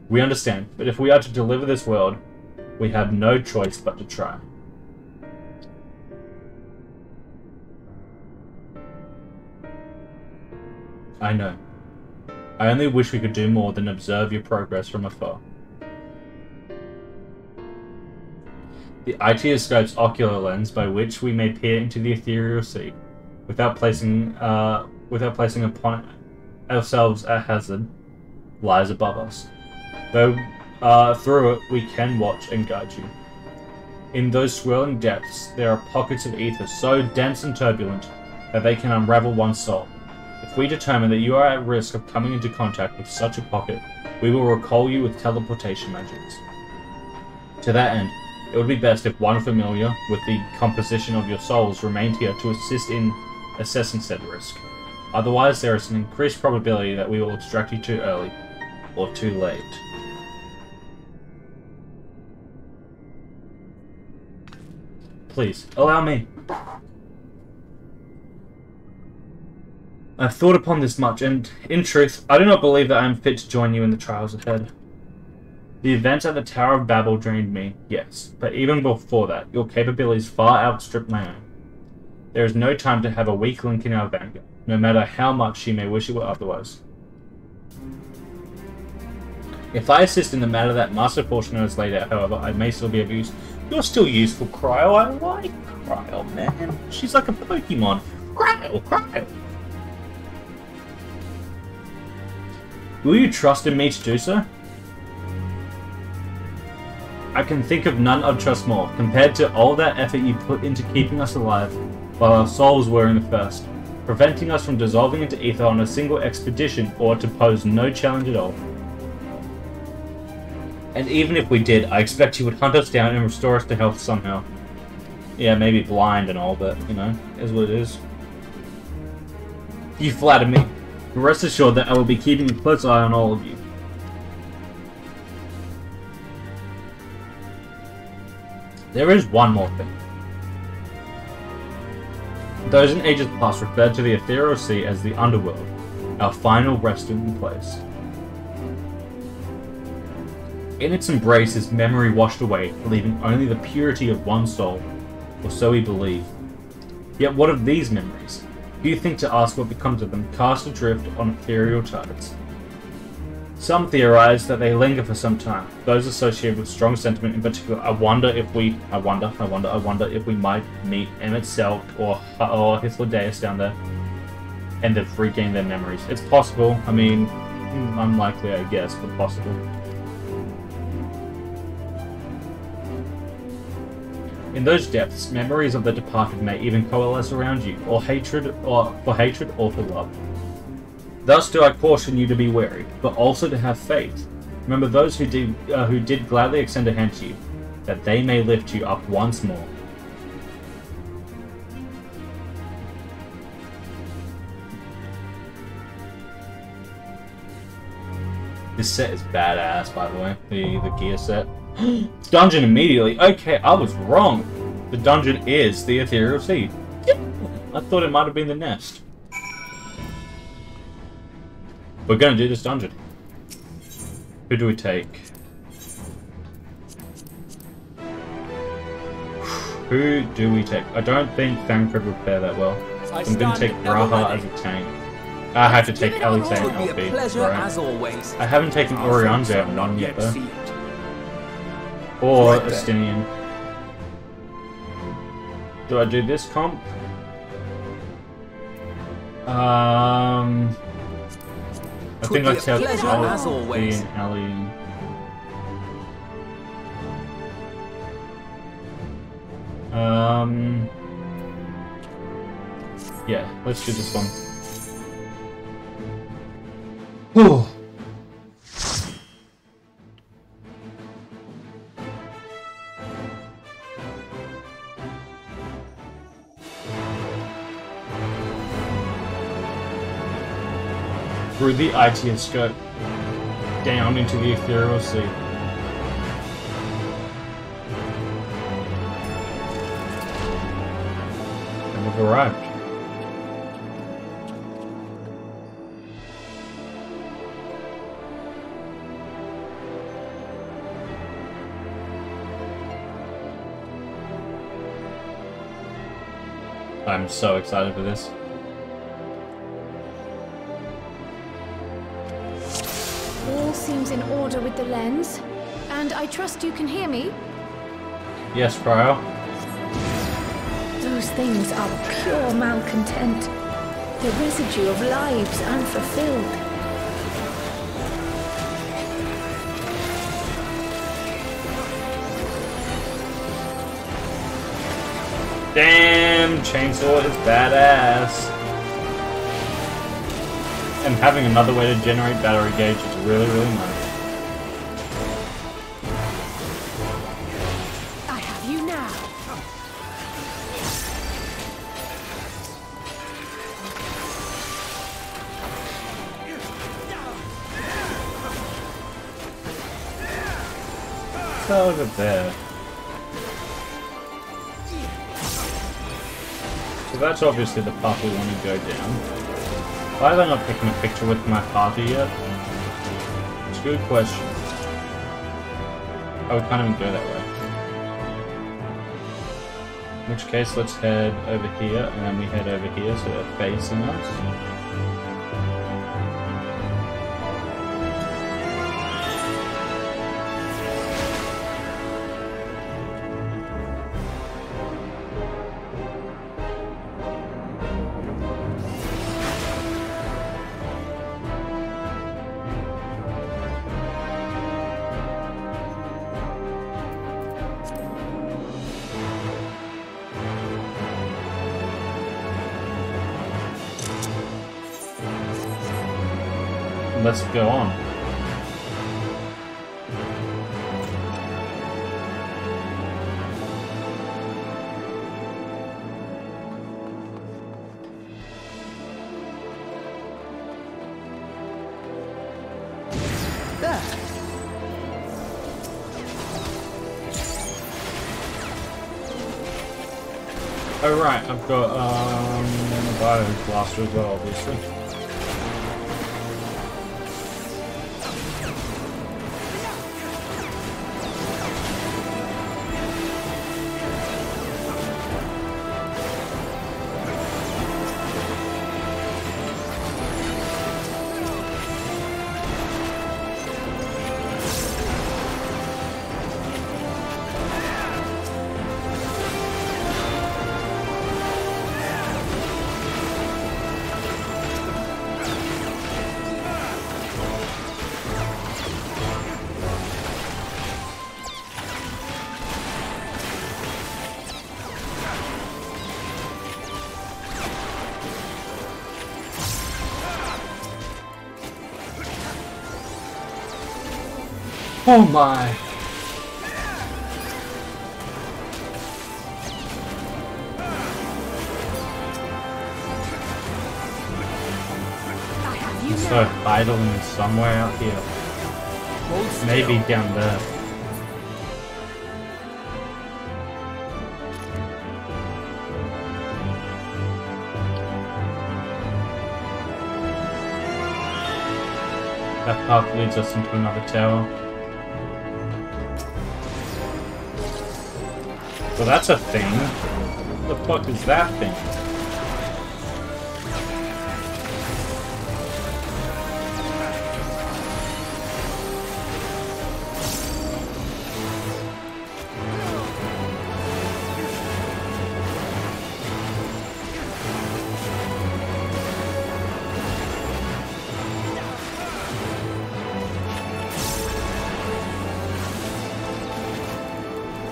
We understand, but if we are to deliver this world, we have no choice but to try. I know. I only wish we could do more than observe your progress from afar. The Aitiascope's ocular lens by which we may peer into the Aetherial Sea, without placing upon ourselves a hazard, lies above us. Though through it we can watch and guide you. In those swirling depths there are pockets of ether so dense and turbulent that they can unravel one's soul. If we determine that you are at risk of coming into contact with such a pocket, we will recall you with teleportation magics. To that end, it would be best if one familiar with the composition of your souls remained here to assist in assessing said risk. Otherwise, there is an increased probability that we will extract you too early, or too late. Please, allow me. I've thought upon this much, and, in truth, I do not believe that I am fit to join you in the trials ahead. The events at the Tower of Babel drained me, yes, but even before that, your capabilities far outstrip my own. There is no time to have a weak link in our vanguard, no matter how much she may wish it were otherwise. If I assist in the matter that Master Fortuner has laid out, however, I may still be of use. You're still useful, Cryo. I like Cryo, man. She's like a Pokemon. Cryo, Cryo. Will you trust in me to do so? I can think of none I'd trust more, compared to all that effort you put into keeping us alive, while our souls were in the first, preventing us from dissolving into ether on a single expedition, or to pose no challenge at all. And even if we did, I expect you would hunt us down and restore us to health somehow. Yeah, maybe blind and all, but, you know, is what it is. You flatter me. Rest assured that I will be keeping a close eye on all of you. There is one more thing. Those in ages past referred to the Aetherial Sea as the Underworld, our final resting place. In its embrace is memory washed away, leaving only the purity of one soul, or so we believe. Yet what of these memories? Do you think to ask what becomes of them cast adrift on ethereal tides? Some theorize that they linger for some time. Those associated with strong sentiment in particular, I wonder if we might meet Emmett Selk or Hythlodaeus down there, and they've regained their memories. It's possible. I mean, unlikely, I guess, but possible. In those depths, memories of the departed may even coalesce around you, or hatred, or for hatred, or for love. Thus do I caution you to be wary, but also to have faith. Remember those who did gladly extend a hand to you, that they may lift you up once more. This set is badass, by the way. The gear set. Dungeon immediately. Okay, I was wrong. The dungeon is the Aetherial Sea. I thought it might have been the nest. We're gonna do this dungeon. Who do we take? Who do we take? I don't think Thancred would fare that well. I'm gonna take Graha as a tank. I have to take Elite and LB. Right. I haven't taken Orianza and none yet though. Or Astinian. Do I do this comp? I think I take LB and Ellie. Yeah, let's do this one. Whew. Through the Aitiascope, down into the Aetherial Sea. And we've arrived. I'm so excited for this. All seems in order with the lens, and I trust you can hear me? Yes, Cryo. Those things are pure malcontent, the residue of lives unfulfilled. Damn, chainsaw is badass. And having another way to generate battery gauge is really, really nice. I have you now. that over there? So that's obviously the path we want to go down. Why are they not taking a picture with my party yet? It's a good question. Oh, we can't even go that way. In which case, let's head over here, and then we head over here so they're facing us. Let's go on. There. Oh right, I've got a bio blaster as well, obviously. Oh my! It's so idling somewhere out here. Maybe down there. That path leads us into another tower. So that's a thing. What the fuck is that thing?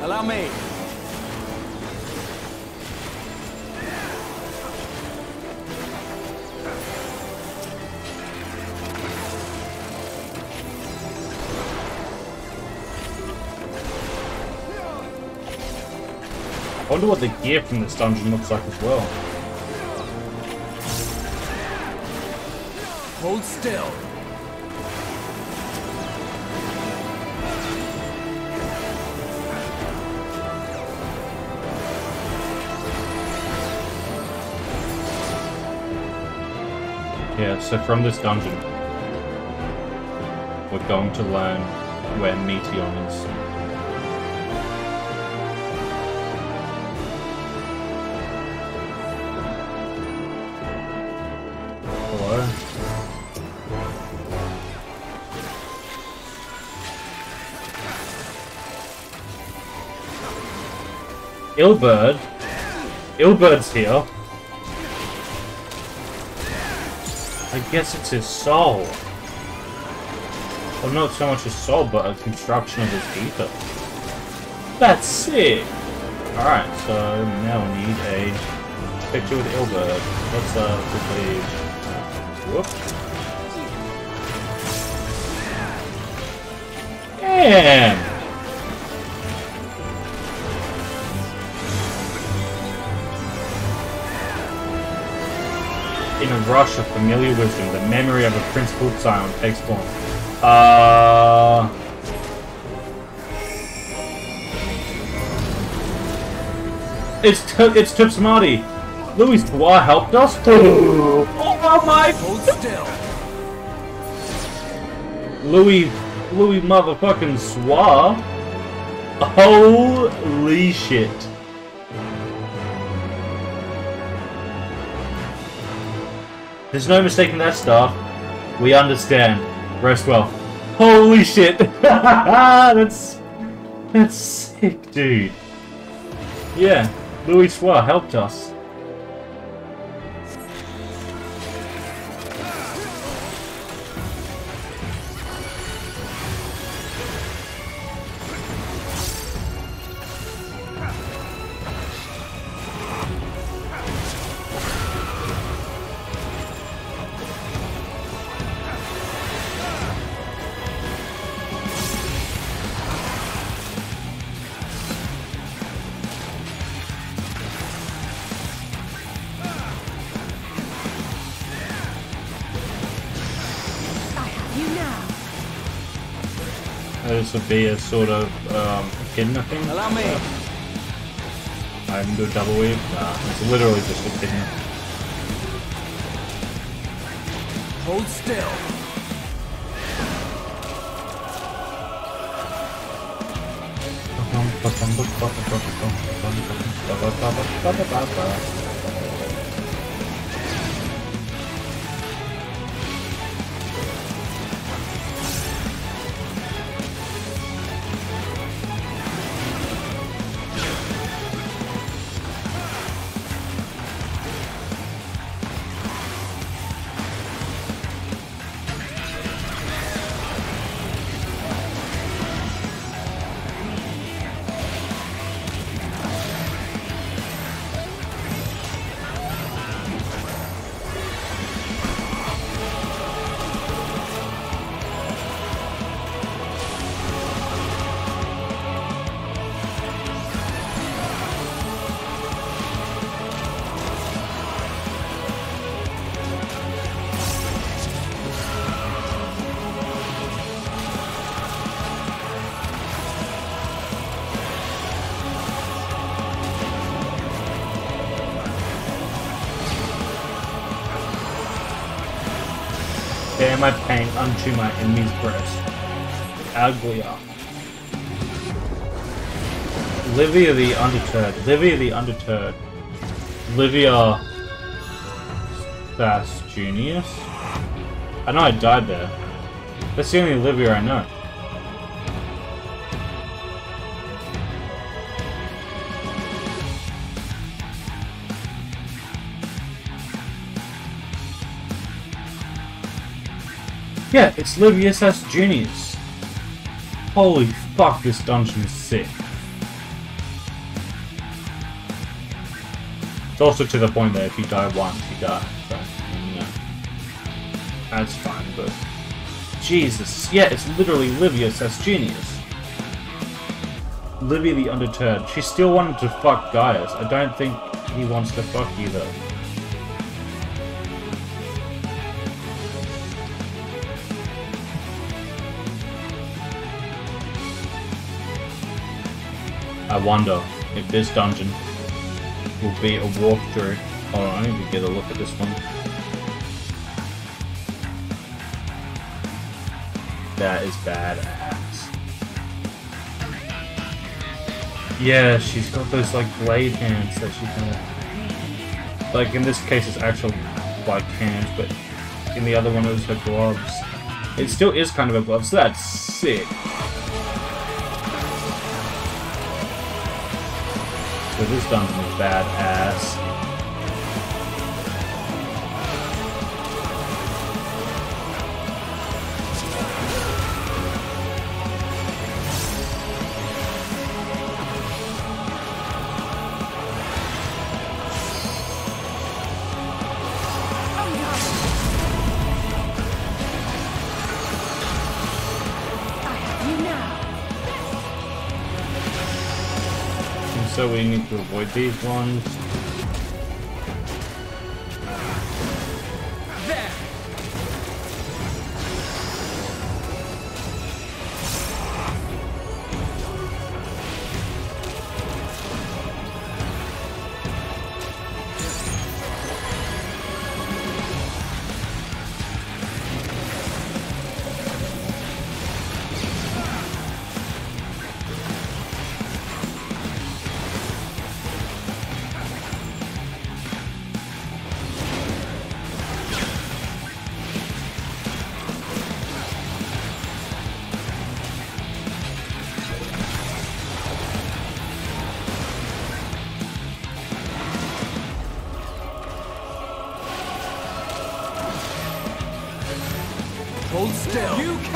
Allow me. I wonder what the gear from this dungeon looks like as well. Hold still. Yeah, so from this dungeon, we're going to learn where Meteon is. Hello? Ilberd? Ilberd's here. I guess it's his soul. Well, not so much his soul, but a construction of his ether. That's sick! Alright, so now we need a picture with Ilberd. Let's quickly... Whoop. Damn! In a rush of familiar wisdom, the memory of a principled silence takes form. it's Tips Marty. Louis Bois helped us. Oh my! Hold still. Louis motherfucking Swa. Holy shit. There's no mistaking that star. We understand. Rest well. Holy shit. That's sick, dude. Yeah, Louis Swa helped us. This would be a sort of echidna thing. Allow me. I can do a double weave. Nah, it's literally just echidna. Hold still. Bear my pain unto my enemy's breast. Aglia. Livia the Undeterred. Livia the Undeterred. Livia Thasjunius? I know I died there. That's the only Livia I know. Yeah, it's Livius S. Junius. Holy fuck, this dungeon is sick. It's also to the point that if you die once, you die. So, yeah. That's fine, but... Jesus, yeah, it's literally Livius S. Junius. Livia the Undeterred. She still wanted to fuck Gaius. I don't think he wants to fuck you, though. I wonder if this dungeon will be a walkthrough. Hold on, I need to get a look at this one. That is badass. Yeah, she's got those like blade hands that she can... Like in this case it's actual like hands, but in the other one it was her gloves. It still is kind of a glove, so that's sick. So this dungeon is badass. So we need to avoid these ones. There.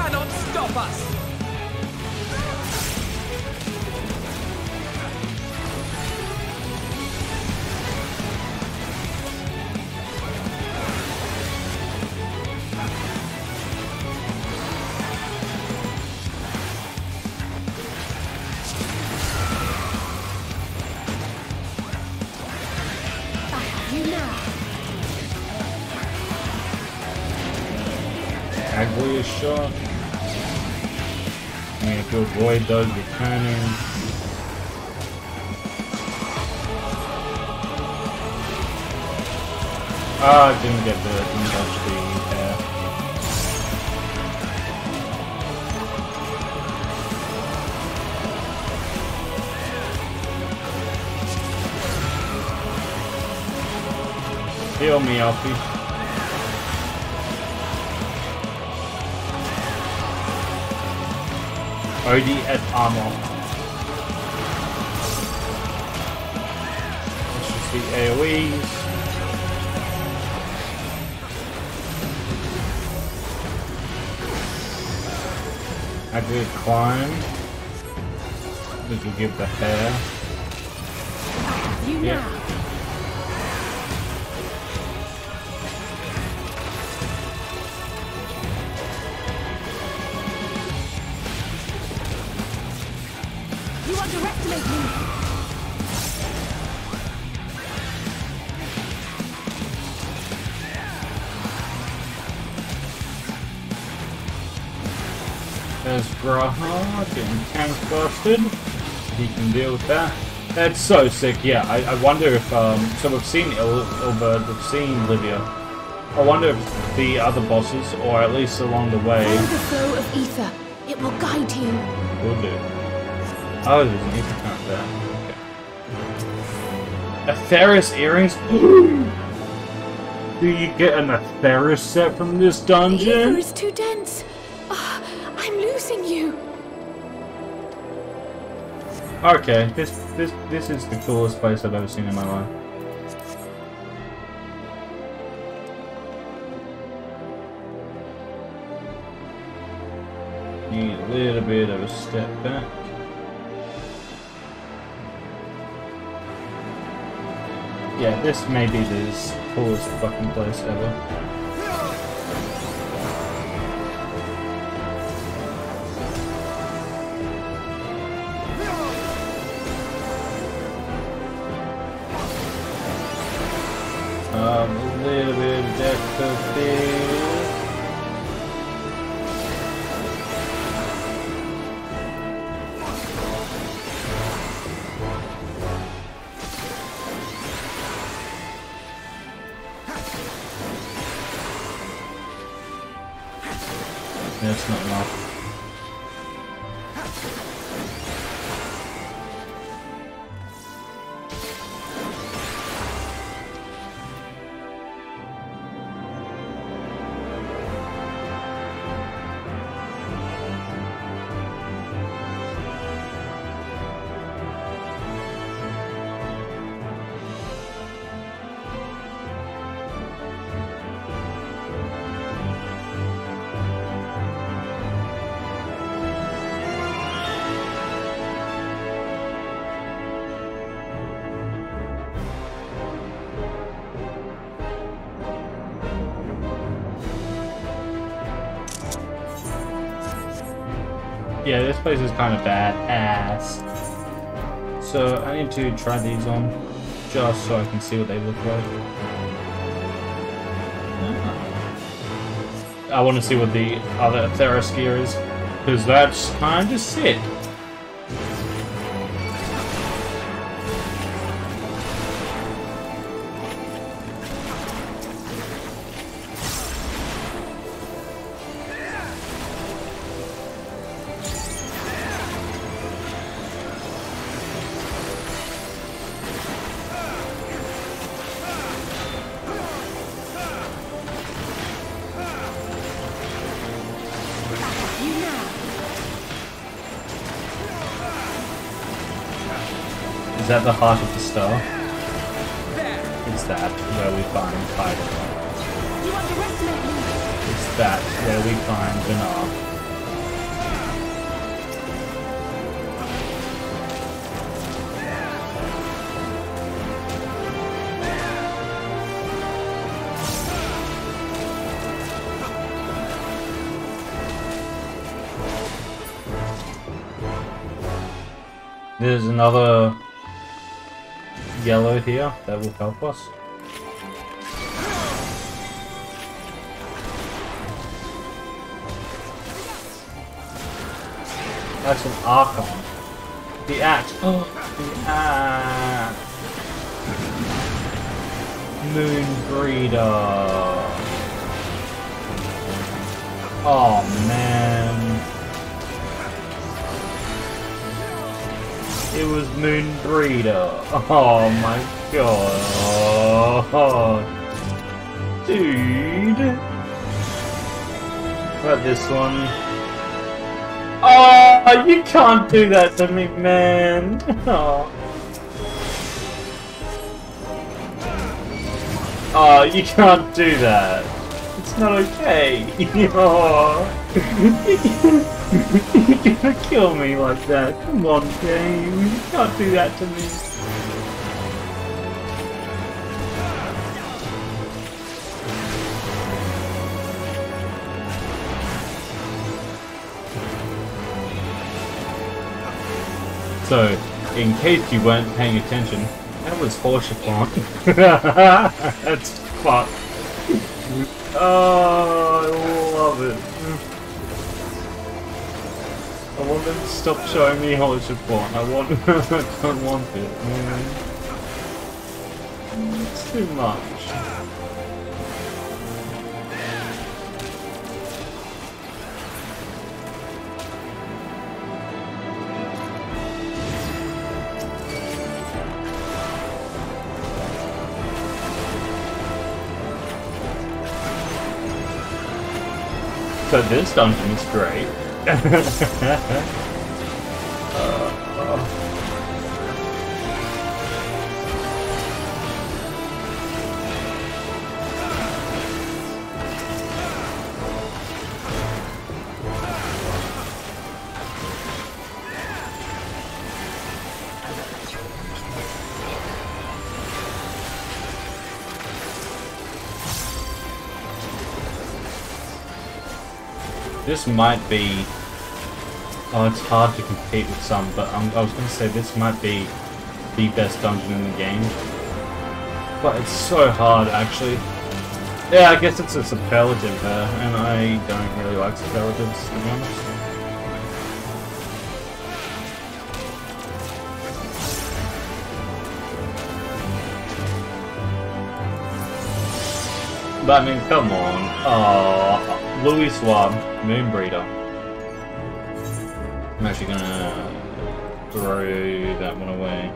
cannot stop us! Agly shot. I mean, if you avoid those returning. Ah, I didn't touch the air. Heal me, Alfie. OD at armor. Let's just the AoEs. I did climb. Did you give the hair? You yeah. Underestimate me! There's Graha getting tank busted. He can deal with that. That's so sick, yeah. I wonder if, so we've seen Ilbert, we've seen Livia. I wonder if the other bosses, or at least along the way... Follow the flow of ether. It will guide you. Will do. Oh, there's an ether count there. Okay. Aetherial earrings? Do you get an Aetherial set from this dungeon? The ether is too dense. Oh, I'm losing you. Okay, this is the coolest place I've ever seen in my life. Need a little bit of a step back. Yeah, this may be the coolest fucking place ever. A little bit of depth of field. That's not enough. Yeah, this place is kind of badass. So I need to try these on, just so I can see what they look like. I want to see what the other Aetherial gear is, because that's kind of sick. Is that the heart of the star? Is that where we find Tidal? Is that where we find Benar? There's another yellow here that will help us. That's an Archon. The axe. Oh, the axe. Moonbreeder. Oh man. It was Moonbreeder. Oh my god. Dude. What about this one? Oh, you can't do that to me, man. Oh. Oh, you can't do that. It's not okay. Oh. You're gonna kill me like that. Come on, game. You can't do that to me. So, in case you weren't paying attention, that was Horshathon. That's fucked. Oh, I love it. I want them to stop showing me Horshathon. I don't want it. It's too much. So this dungeon is great. This might be... Oh, it's hard to compete with some, but I was going to say this might be the best dungeon in the game. But it's so hard, actually. Yeah, I guess it's a superlative there, and I don't really like superlatives, to be honest. But I mean, come on. Oh, Louis Swab, Moonbreeder. I'm actually gonna throw that one away.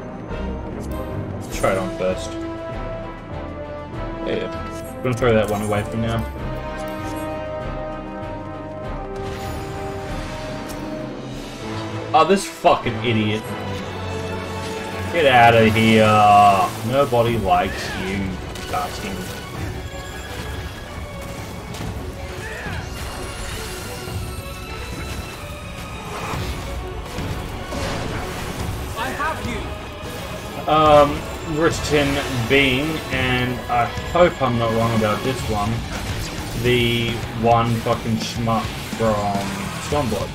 Let's try it on first. Yeah, I'm gonna throw that one away for now. Oh, this fucking idiot. Get out of here. Nobody likes you, bastard. Richton being, and I hope I'm not wrong about this one, the one fucking schmuck from Stormblood.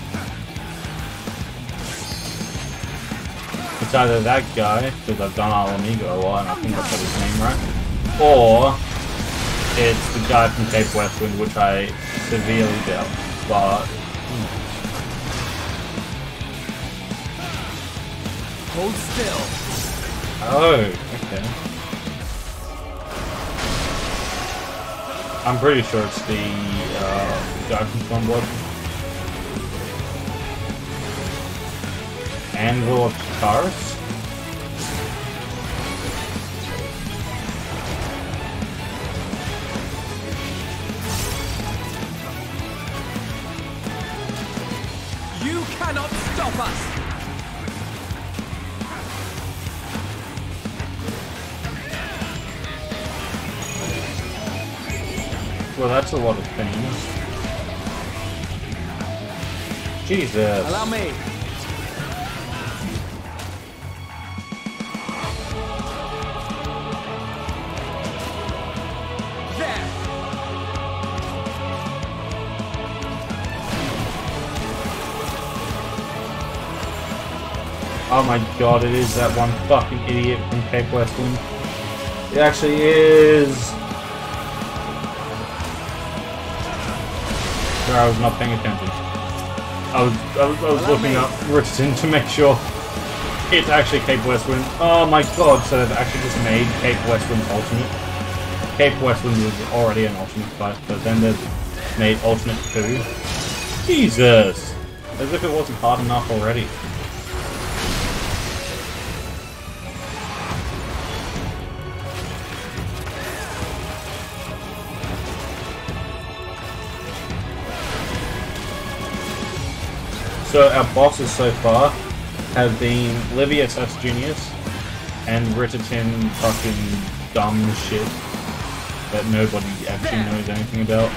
It's either that guy, because I've done Alamigo a lot and I think I've got his name right, or it's the guy from Cape Westwind, which I severely doubt, but... Hold still. Oh, okay. I'm pretty sure it's the guy from Stormblood. Anvil of Taurus? You cannot stop us! Well, that's a lot of things. Jesus. Allow me. There. Oh my god, it is that one fucking idiot from Cape Westland. It actually is! Sorry, I was not paying attention. I was looking up Richardson to make sure it's actually Cape Westland. Oh my god, so they've actually just made Cape Westland alternate. Cape Westland was already an alternate class, but then they've made alternate 2. Jesus! As if it wasn't hard enough already. So our bosses so far have been Livius S. Junius and Ritterton fucking dumb shit that nobody actually knows anything about.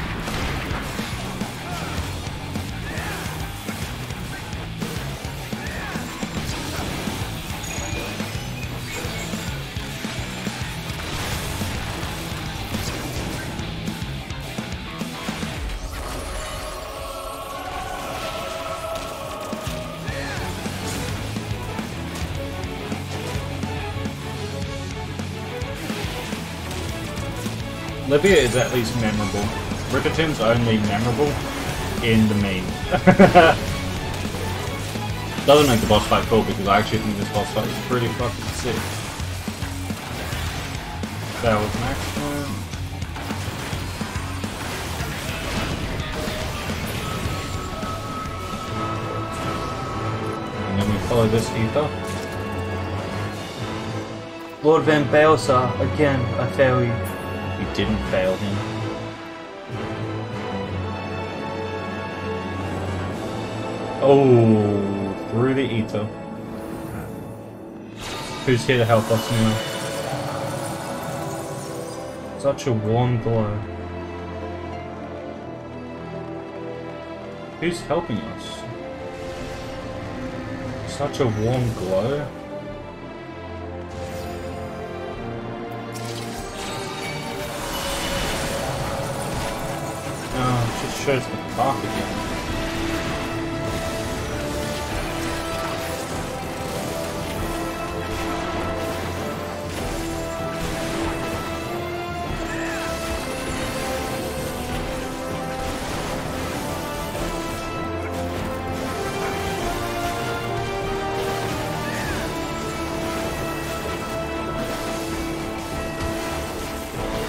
Livia is at least memorable. Ritterton's only memorable in the meme. Doesn't make the boss fight cool because I actually think this boss fight is pretty fucking sick. That was an accident. And then we follow this ether. Lord Van Balsar, again, I fail you. You didn't fail him. Oh, through the ether. Who's here to help us now? Such a warm glow. Who's helping us? Such a warm glow. Just shows the park again.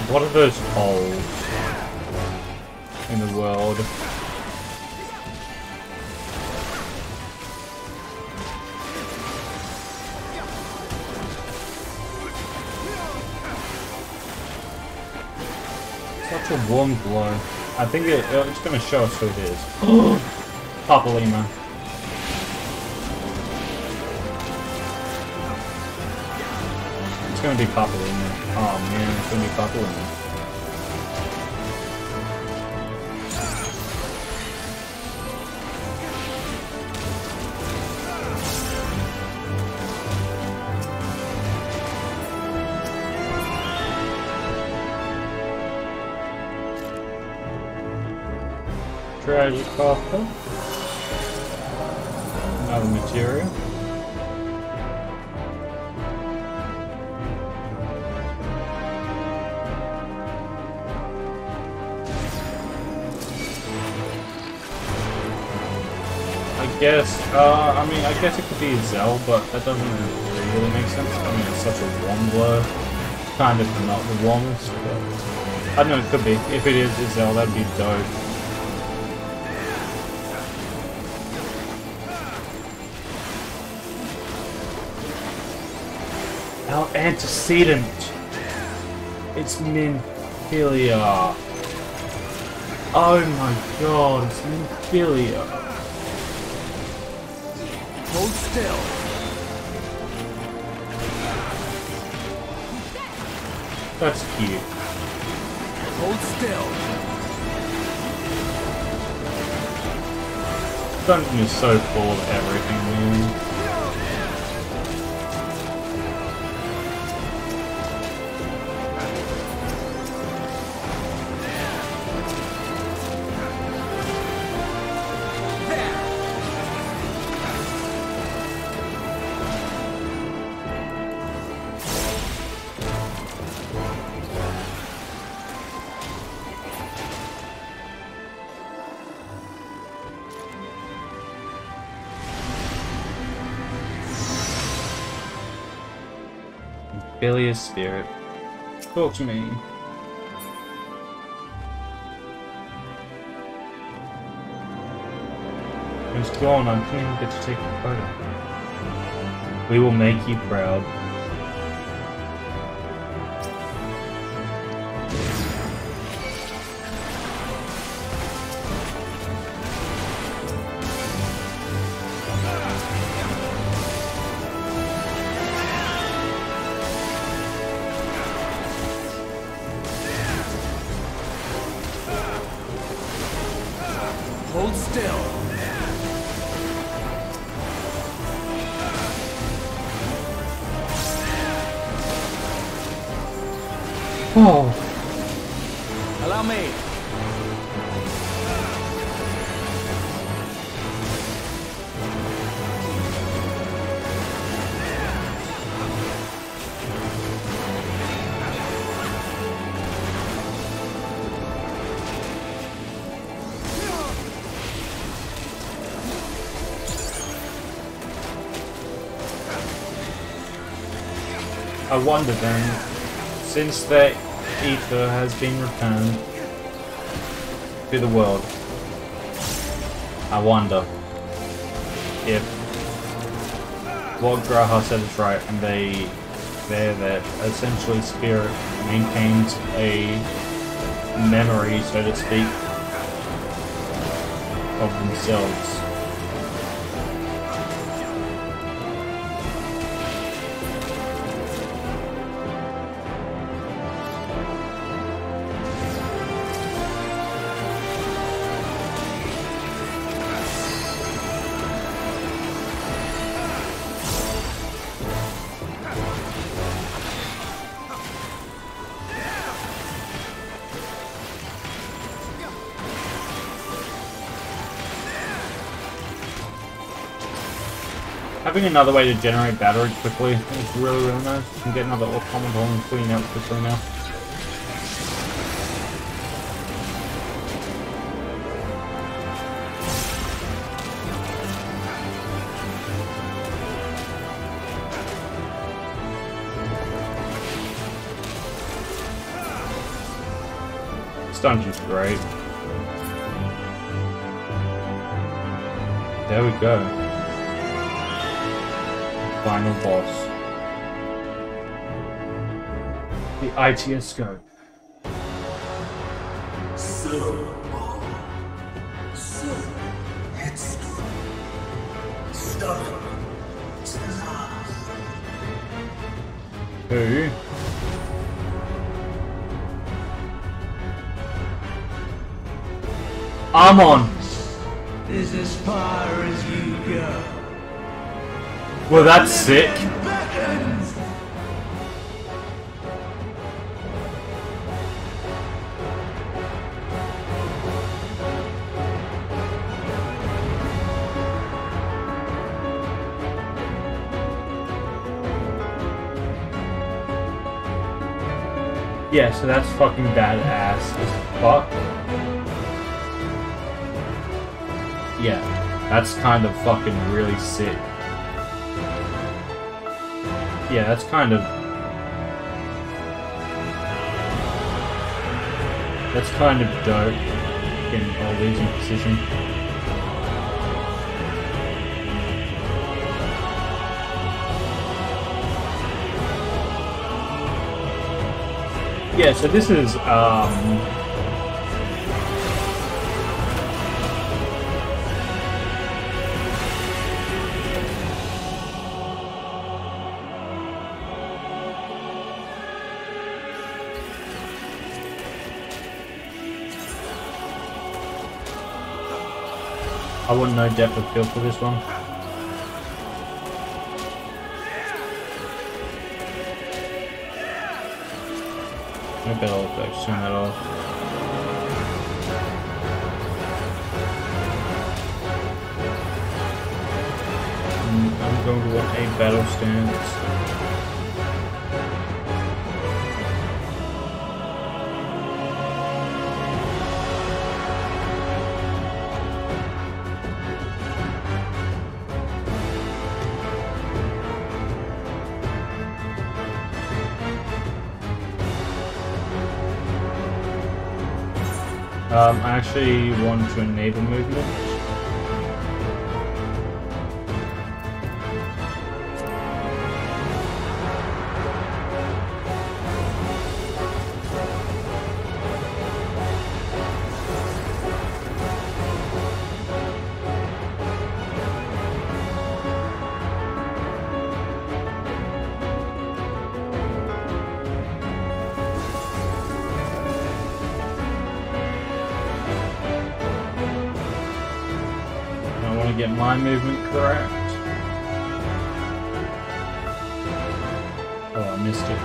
What are those holes in the world? Such a warm glow. I think it's going to show us who it is. Papalima. It's going to be Papalima. Oh man, it's going to be Papalima. Tragic copper. Another material. I mean, I guess it could be a Zell, but that doesn't really make sense. I mean, it's such a warm glow. Kind of not the warmest, but I don't know, it could be. If it is a Zell, that'd be dope. Our antecedent. It's Minfilia. Oh my god, it's Minfilia. Hold still. That's cute. Hold still. Dungeon is so full of everything, man. Bilious spirit. Talk to me. It was gone, I couldn't even get to take a photo. We will make you proud. Hold still. Oh. Allow me. I wonder then, since the ether has been returned to the world, I wonder if what Graha said is right, and that essentially spirit maintains a memory, so to speak, of themselves. Having another way to generate battery quickly is really nice. You can get another automaton and clean out quickly now. This dungeon's great. There we go. Final boss. The Aitiascope. Who? Amon! Is as far as you go. Well, that's sick. Yeah, so that's fucking badass as fuck. Yeah, that's kind of fucking really sick. Yeah, that's kind of dope, getting all these in position. Yeah, so this is I wouldn't know depth of field for this one. Maybe I'll turn that off. I'm going to want a battle stance. I actually want to enable movement. Get my movement correct. Oh, I missed it.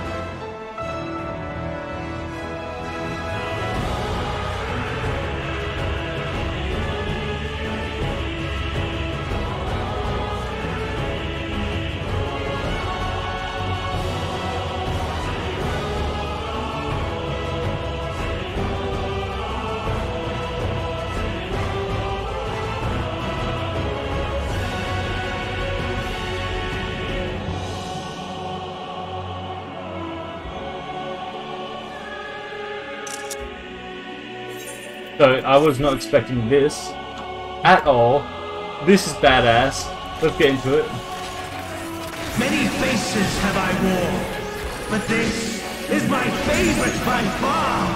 So I was not expecting this at all. This is badass. Let's get into it. Many faces have I worn, but this is my favorite by far.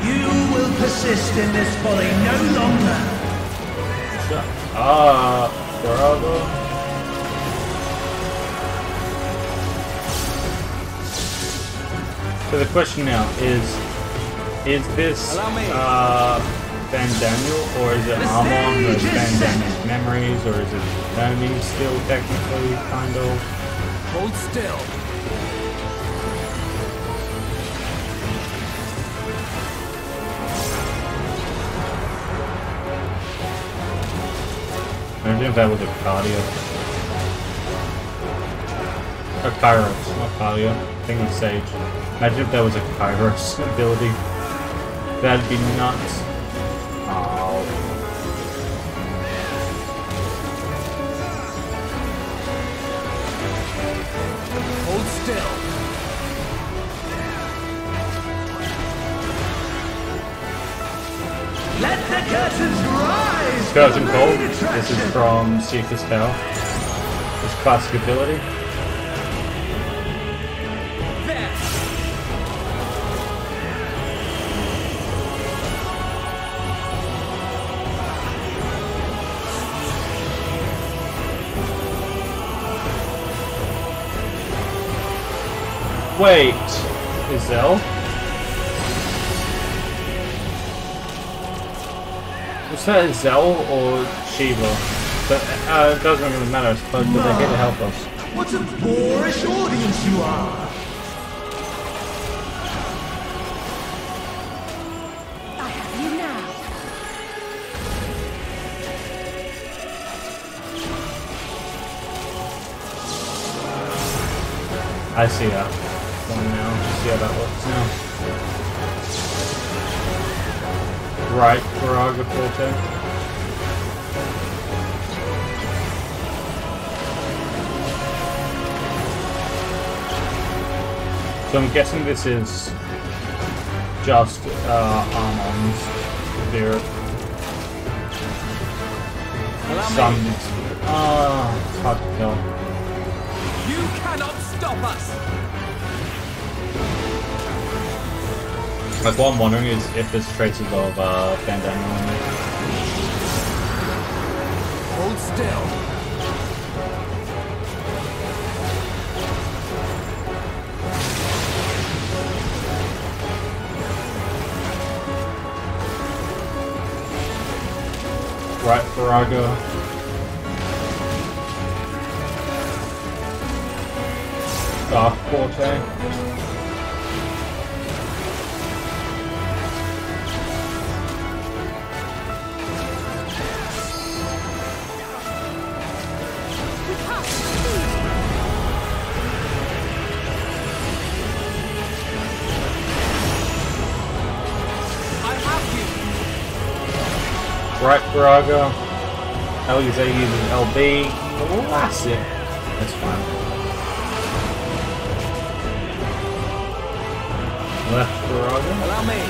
You will persist in this folly no longer. Bravo. So the question now is this Van Daniel, or is it Armon, or is it Van Daniel's memories, or is it Hermes still technically, kind of? Hold still. Imagine if that was a cardio. Or Kairos, not cardio. I think it's Sage. Imagine if that was a Kairos ability. That'd be nuts. Oh. Hold still. Let the curtains rise! Curtain Call. This is from Seeker's Tale. This classic ability. Wait, Isel? Was that Isel or Shiva? But it doesn't really matter, I suppose, but they're here to help us. What a boorish audience you are! I have you now. I see that one now. See how that works now. Right, Viraga Forte. So I'm guessing this is just Armon's spirit. Some it's hard to tell. You cannot stop us! Like, what I'm wondering is if there's traces of Van Daniel in there. Hold still. Right, Viraga. Dark Forte. Right, Viraga. LUZ uses LB. Classic. That's fine. Left Roger. Allow me.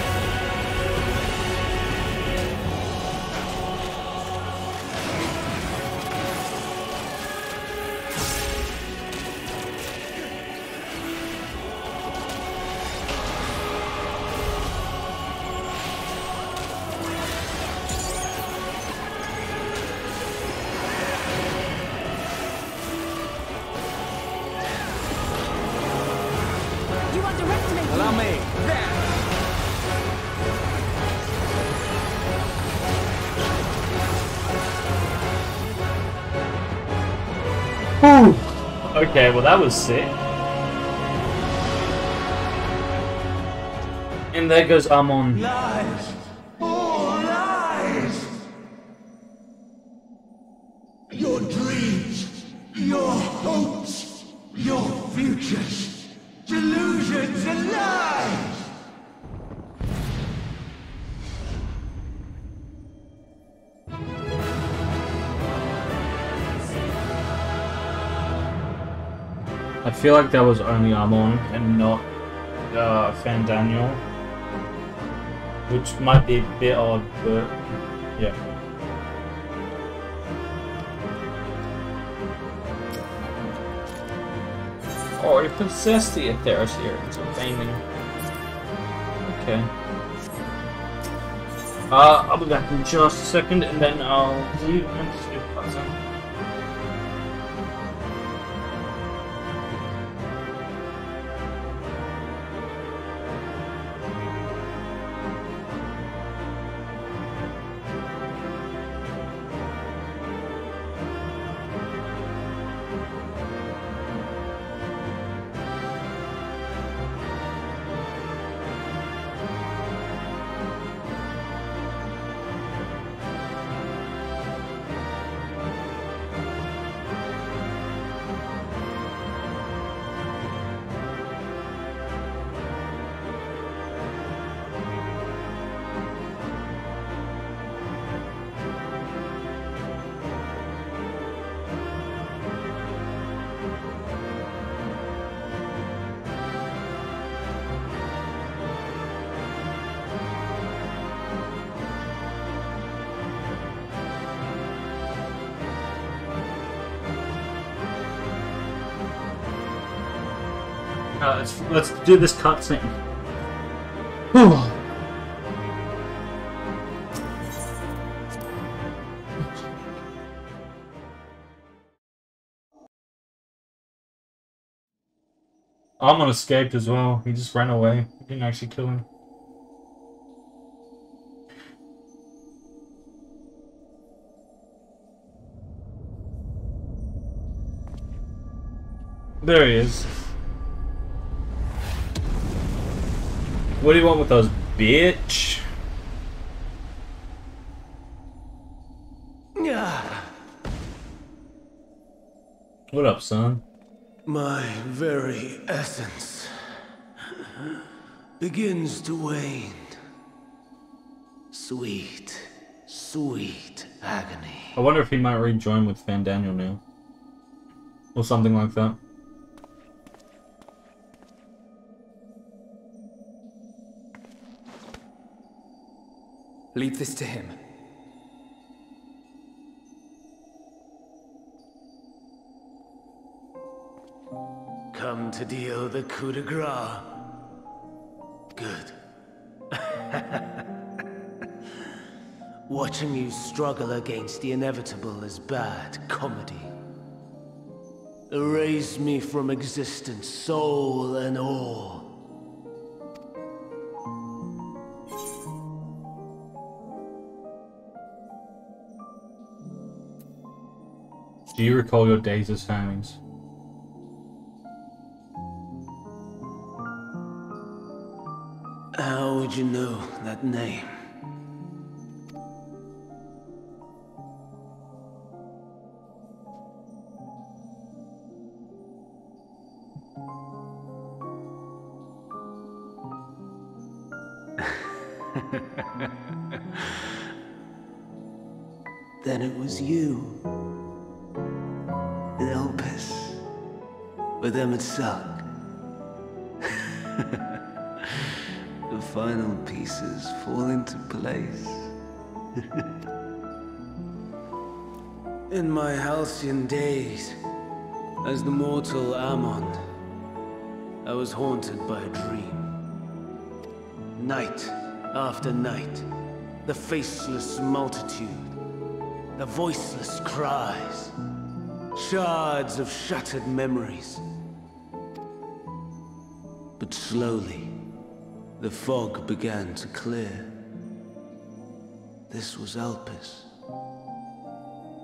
Allow me. Whew. Okay, well that was sick. And there goes Amon. Lies! All lies! Your dreams, your hopes, your futures, delusions and lies! I feel like that was only Amon and not Fandaniel. Which might be a bit odd, but yeah. Oh, he possessed the Aetherial Sea into feigning. Okay. I'll be back in just a second, and then I'll leave and skip cutscene. Let's do this cutscene. Amon escaped as well. He just ran away. He didn't actually kill him. There he is. What do you want with those, bitch? What up, son? My very essence begins to wane. Sweet, sweet agony. I wonder if he might rejoin with Fandaniel now. Or something like that. Leave this to him. Come to deal the coup de grace. Good. Watching you struggle against the inevitable is bad comedy. Erase me from existence, soul and all. Do you recall your days as famines? How would you know that name? Then it was you. with Emetsalk. The final pieces fall into place. In my halcyon days, as the mortal Ammon, I was haunted by a dream. Night after night, the faceless multitude, the voiceless cries, shards of shattered memories. But slowly, the fog began to clear. This was Elpis.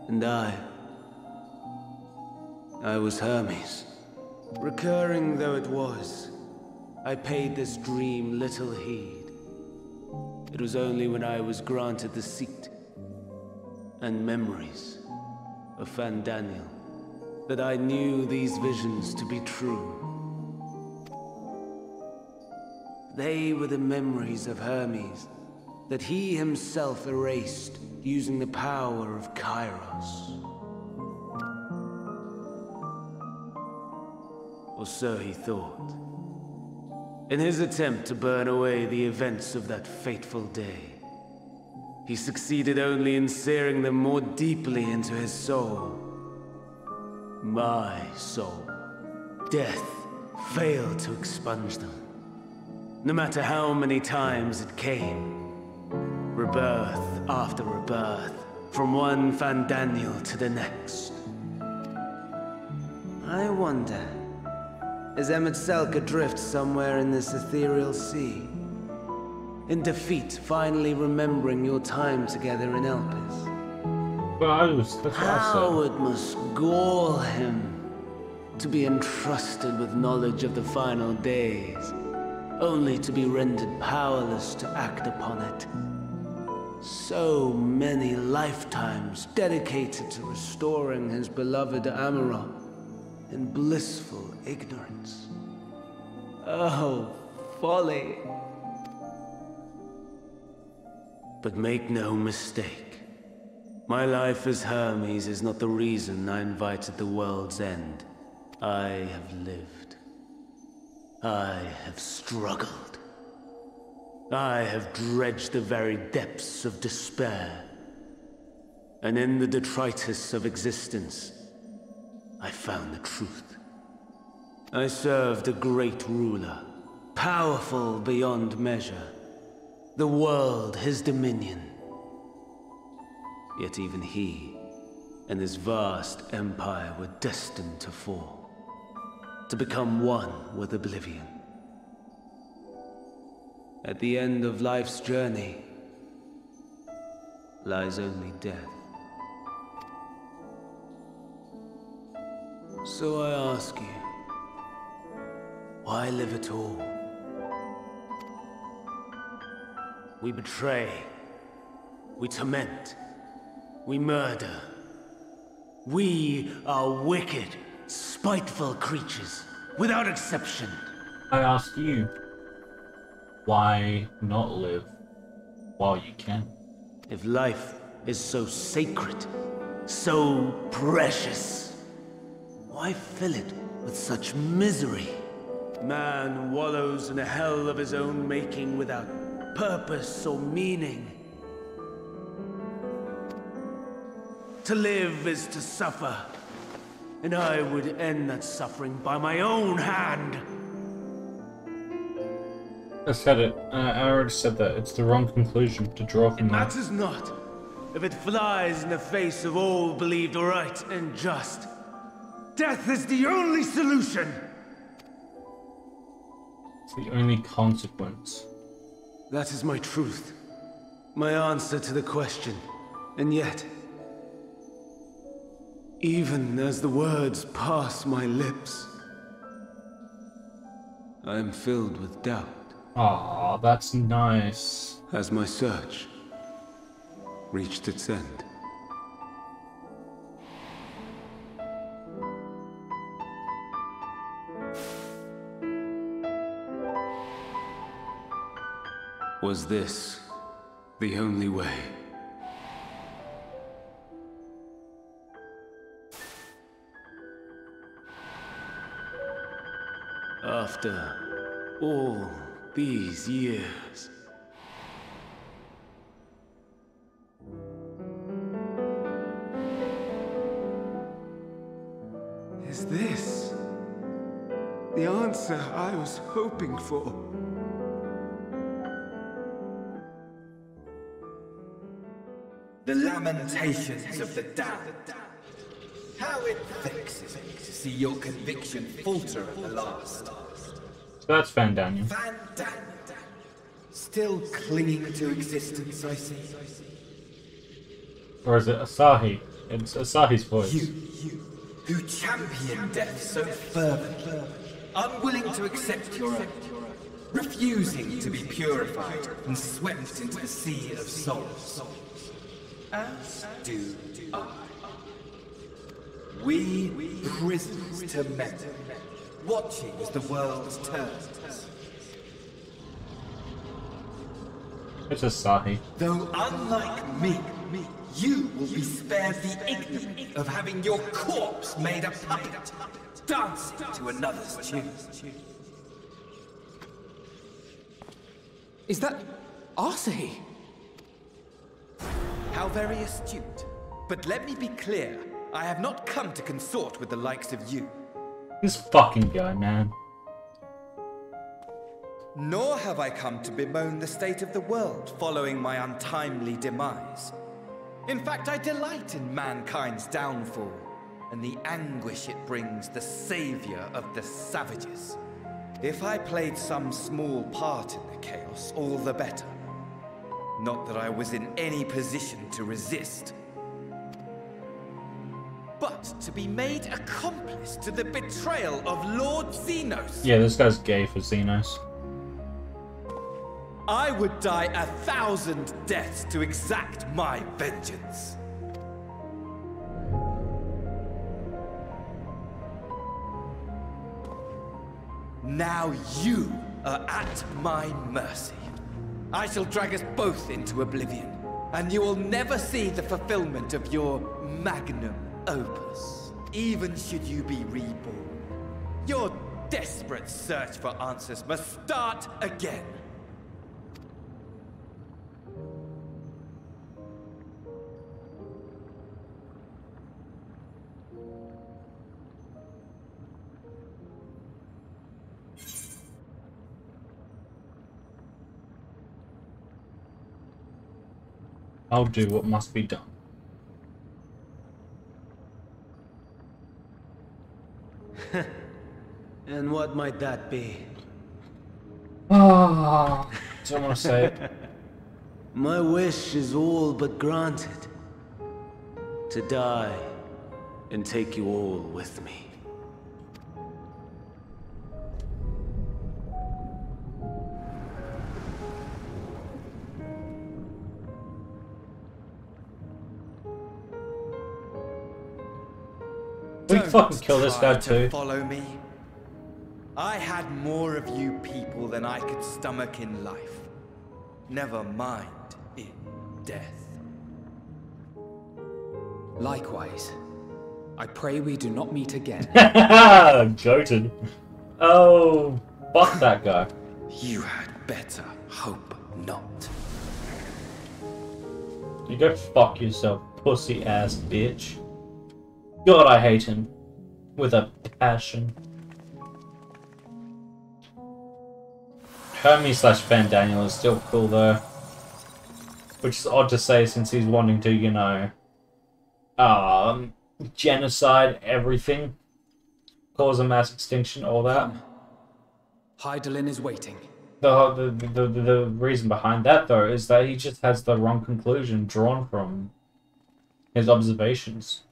And I was Hermes. Recurring though it was, I paid this dream little heed. It was only when I was granted the seat and memories of Fandaniel that I knew these visions to be true. They were the memories of Hermes that he himself erased using the power of Kairos. Or so he thought. In his attempt to burn away the events of that fateful day, he succeeded only in searing them more deeply into his soul. My soul. Death failed to expunge them. No matter how many times it came. Rebirth after rebirth, from one Fandaniel to the next. I wonder, is Emetsalk adrift somewhere in this Aetherial Sea? In defeat, finally remembering your time together in Elpis? Well, that's what I said. How it must gall him to be entrusted with knowledge of the final days, only to be rendered powerless to act upon it. So many lifetimes dedicated to restoring his beloved Amarok in blissful ignorance. Oh, folly. But make no mistake. My life as Hermes is not the reason I invited the world's end. I have lived. I have struggled. I have dredged the very depths of despair. And in the detritus of existence, I found the truth. I served a great ruler, powerful beyond measure. The world his dominion. Yet even he and his vast empire were destined to fall, to become one with oblivion. At the end of life's journey lies only death. So I ask you, why live at all? We betray, we torment, we murder. We are wicked, spiteful creatures, without exception. I ask you, why not live while you can? If life is so sacred, so precious, why fill it with such misery? Man wallows in a hell of his own making without purpose or meaning. To live is to suffer, and I would end that suffering by my own hand. I said it. I already said that. It's the wrong conclusion to draw from It that. matters not if it flies in the face of all believed right and just. Death is the only solution. It's the only consequence. That is my truth. My answer to the question. And yet, even as the words pass my lips, I am filled with doubt. Aw, that's nice. Has my search reached its end? Was this the only way? After all these years. Is this the answer I was hoping for? The lamentations of the damned. How it vexes me to see your conviction falter at the last. So that's Van Daniel. Van Daniel. Still clinging to existence, I see. Or is it Asahi? It's Asahi's voice. You, who champion death so fervently, unwilling to accept your own, refusing to be purified and swept into the sea of souls. As do I. We prisoners to men, watching as the world turns. It's Asahi. Though unlike me, you will be spared the ignominy of having your corpse made a puppet, dancing to another's tune. Is that Asahi? How very astute. But let me be clear, I have not come to consort with the likes of you. This fucking guy, man. Nor have I come to bemoan the state of the world following my untimely demise. In fact, I delight in mankind's downfall and the anguish it brings the savior of the savages. If I played some small part in the chaos, all the better. Not that I was in any position to resist. But to be made accomplice to the betrayal of Lord Xenos. Yeah, this guy's gay for Xenos. I would die 1,000 deaths to exact my vengeance. Now you are at my mercy. I shall drag us both into oblivion, and you will never see the fulfillment of your magnum opus, even should you be reborn. Your desperate search for answers must start again. I'll do what must be done. And what might that be? Ah, don't want to say it. My wish is all but granted. To die and take you all with me. We fucking kill this guy too. Follow me. I had more of you people than I could stomach in life. Never mind in death. Likewise. I pray we do not meet again. Goated. Oh, fuck that guy. You had better hope not. You go fuck yourself, pussy ass bitch. God, I hate him. With a passion. Hermes / Van Daniel is still cool though. Which is odd to say since he's wanting to, you know, genocide everything. Cause a mass extinction, all that. Hydaelyn is waiting. The reason behind that though is that he just has the wrong conclusion drawn from his observations.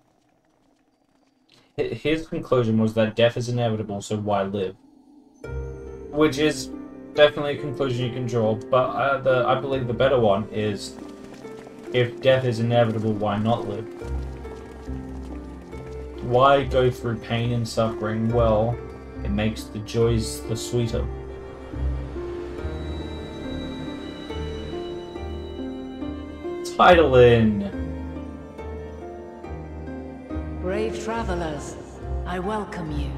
His conclusion was that death is inevitable, so why live? Which is definitely a conclusion you can draw, but I believe the better one is, if death is inevitable, why not live? Why go through pain and suffering? Well, it makes the joys the sweeter. Hydaelyn! Brave travelers, I welcome you.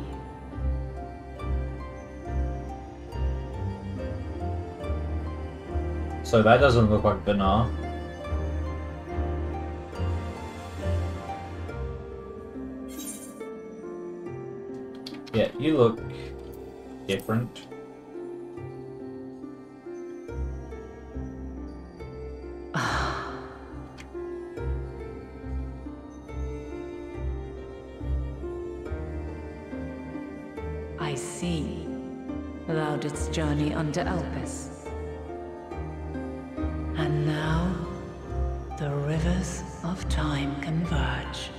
So that doesn't look like Benar. Yeah, you look different. I see. Thou didst journey unto Elpis. And now, the rivers of time converge.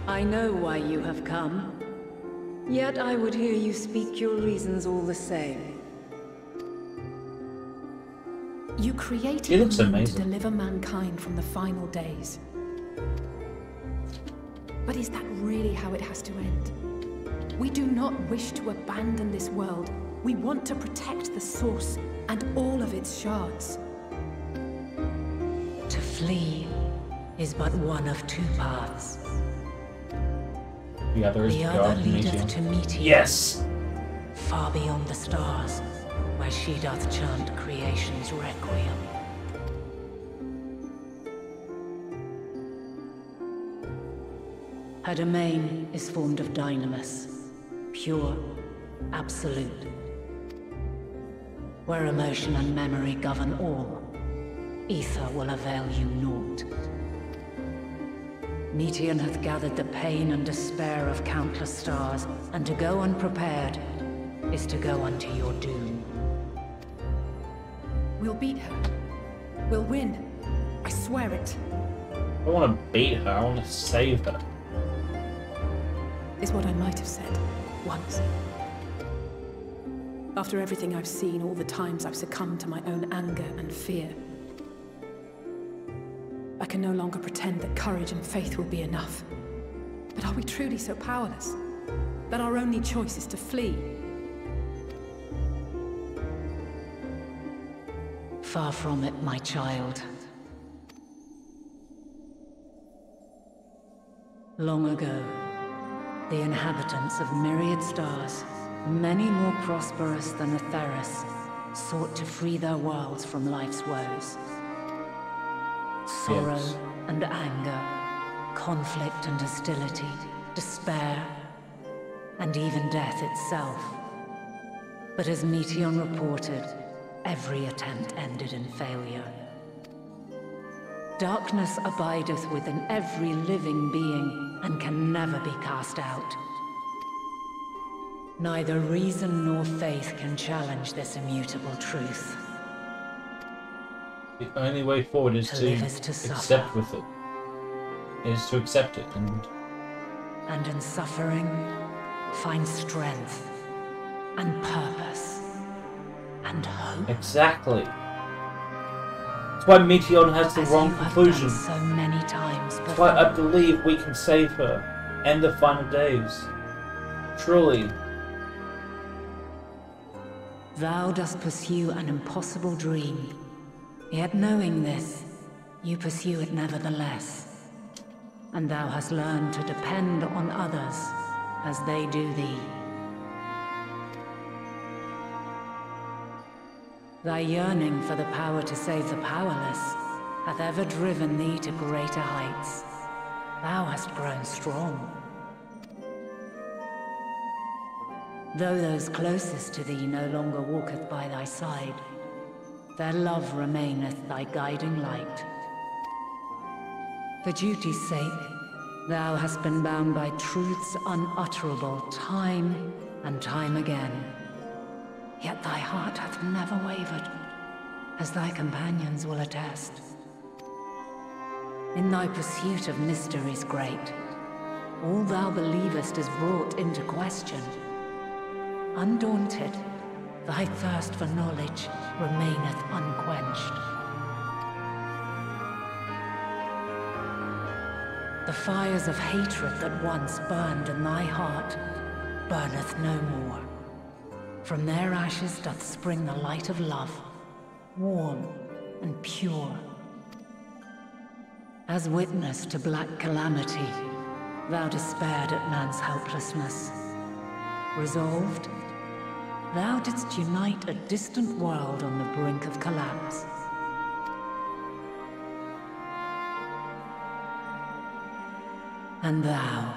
I know why you have come. Yet I would hear you speak your reasons all the same. You created He looks the moon to amazing. deliver mankind from the final days. But is that really how it has to end? We do not wish to abandon this world. We want to protect the source and all of its shards. To flee is but one of two paths. The other is The to go other out and meet leadeth you. to Meteor. Yes! Far beyond the stars, where she doth chant creation's requiem. Her domain is formed of dynamis, pure, absolute. Where emotion and memory govern all, ether will avail you naught. Meteor hath gathered the pain and despair of countless stars, and to go unprepared is to go unto your doom. We'll beat her. We'll win. I swear it. I don't want to beat her, I want to save her. Is what I might have said. Once. After everything I've seen, all the times I've succumbed to my own anger and fear. I can no longer pretend that courage and faith will be enough. But are we truly so powerless? That our only choice is to flee? Far from it, my child. Long ago, the inhabitants of myriad stars, many more prosperous than Aetherius, sought to free their worlds from life's woes. Sorrow Yes. and anger, conflict and hostility, despair, and even death itself. But as Meteon reported, every attempt ended in failure. Darkness abideth within every living being and can never be cast out. Neither reason nor faith can challenge this immutable truth. The only way forward is To to live is to suffer. accept with it. Is to accept it And in suffering, find strength and purpose and hope. exactly. That's why Meteon has the As wrong you have conclusion. done so many times That's why before. I believe we can save her. End the final days. Truly. Thou dost pursue an impossible dream. Yet knowing this, you pursue it nevertheless. And thou hast learned to depend on others as they do thee. Thy yearning for the power to save the powerless hath ever driven thee to greater heights. Thou hast grown strong. Though those closest to thee no longer walketh by thy side, their love remaineth thy guiding light. For duty's sake, thou hast been bound by truths unutterable time and time again. Yet thy heart hath never wavered, as thy companions will attest. In thy pursuit of mysteries great, all thou believest is brought into question. Undaunted, thy thirst for knowledge remaineth unquenched. The fires of hatred that once burned in thy heart burneth no more. From their ashes doth spring the light of love, warm and pure. As witness to black calamity, thou despaired at man's helplessness. Resolved, thou didst unite a distant world on the brink of collapse. And thou,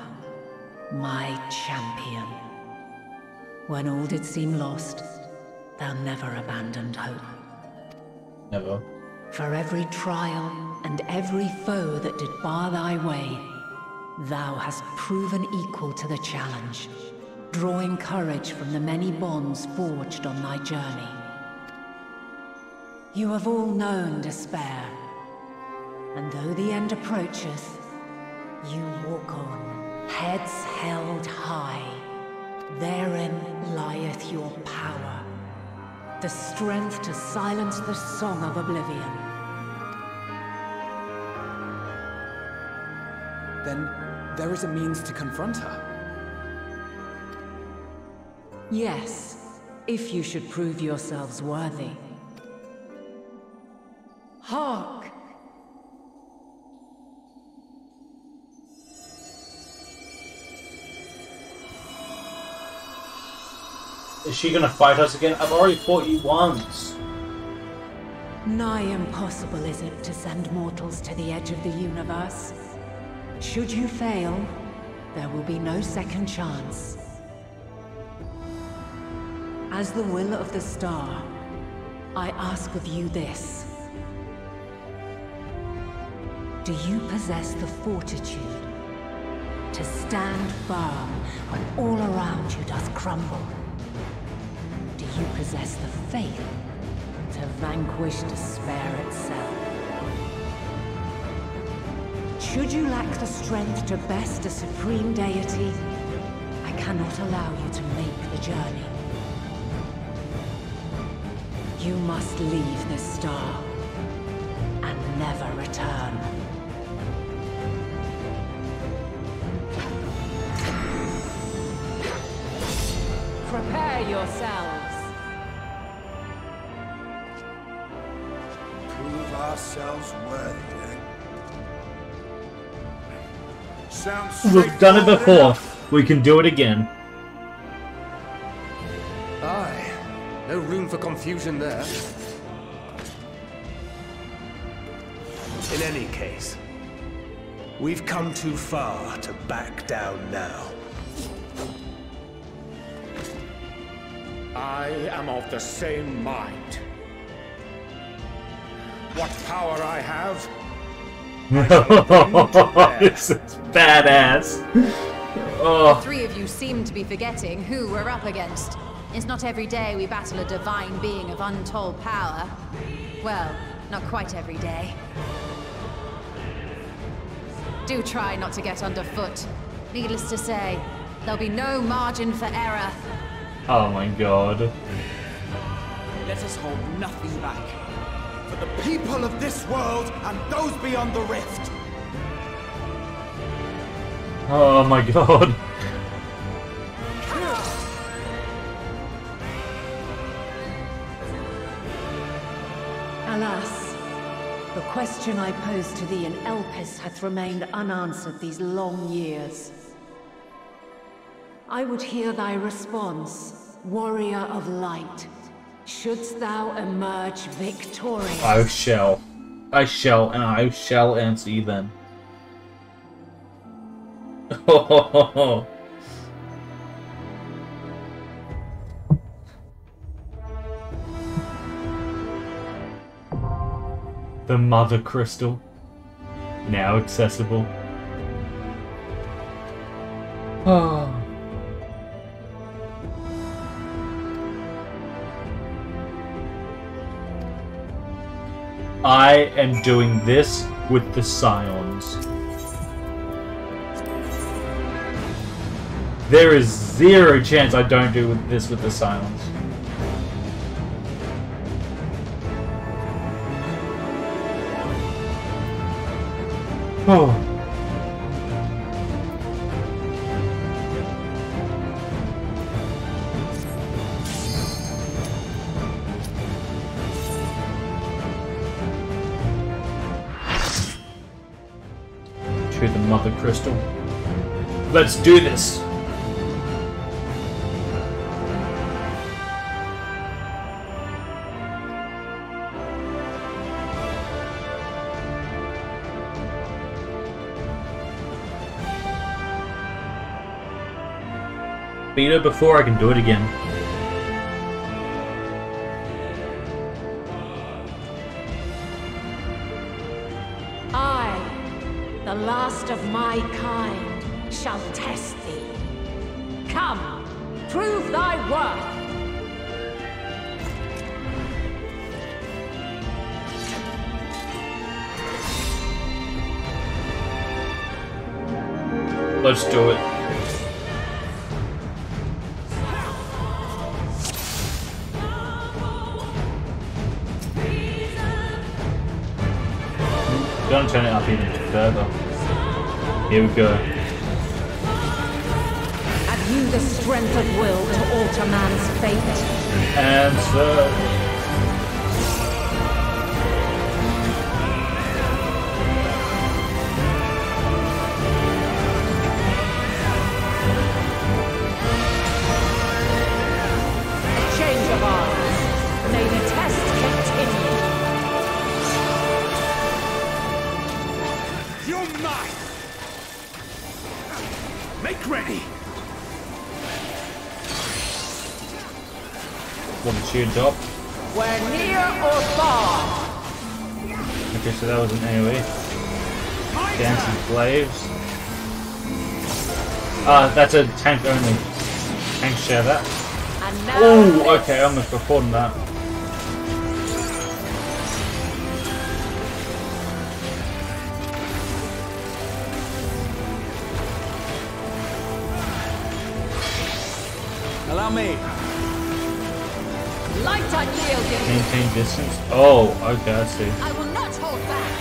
my champion, when all did seem lost, thou never abandoned hope. Never. For every trial and every foe that did bar thy way, thou hast proven equal to the challenge, drawing courage from the many bonds forged on thy journey. You have all known despair, and though the end approacheth, you walk on, heads held high. Therein lieth your power, the strength to silence the song of oblivion. Then there is a means to confront her. Yes, if you should prove yourselves worthy. Hark! Is she gonna fight us again? I've already fought you once. Nigh impossible is it to send mortals to the edge of the universe. Should you fail, there will be no second chance. As the will of the star, I ask of you this. Do you possess the fortitude to stand firm when all around you does crumble? Do you possess the faith to vanquish despair itself? Should you lack the strength to best a supreme deity, I cannot allow you to make the journey. You must leave this star and never return. Prepare yourselves. Prove ourselves worthy, eh? Sounds We've done it before. We can do it again. Aye. No room for confusion there. In any case, we've come too far to back down now. I am of the same mind. What power I have, This is badass. Oh. The three of you seem to be forgetting who we're up against. It's not every day we battle a divine being of untold power. Well, not quite every day. Do try not to get underfoot. Needless to say, there'll be no margin for error. Oh my god. Let us hold nothing back. For the people of this world and those beyond the rift. Oh my god. Alas, the question I posed to thee in Elpis hath remained unanswered these long years. I would hear thy response, warrior of light. Shouldst thou emerge victorious? I shall, and I shall answer you then. The Mother Crystal, now accessible. Oh. I am doing this with the Scions. There is zero chance I don't do this with the Scions. Oh. To the Mother Crystal. Let's do this. Beat her before I can do it again. I, the last of my kind, shall test thee. Come, prove thy worth. Let's do it. Gonna turn it up even further. Here we go. Have you the strength of will to alter man's fate? Answer. Change of arms. May the test continue. You're mine! Make ready! Want to cheer job? We're near or far. Okay, so that was an AoE. Dancing Slaves. That's a tank only. Tanks share that. Oh, okay, I'm not performing that. Allow me. Light unyielding. Maintain distance. Oh, okay, I see. I will not hold back.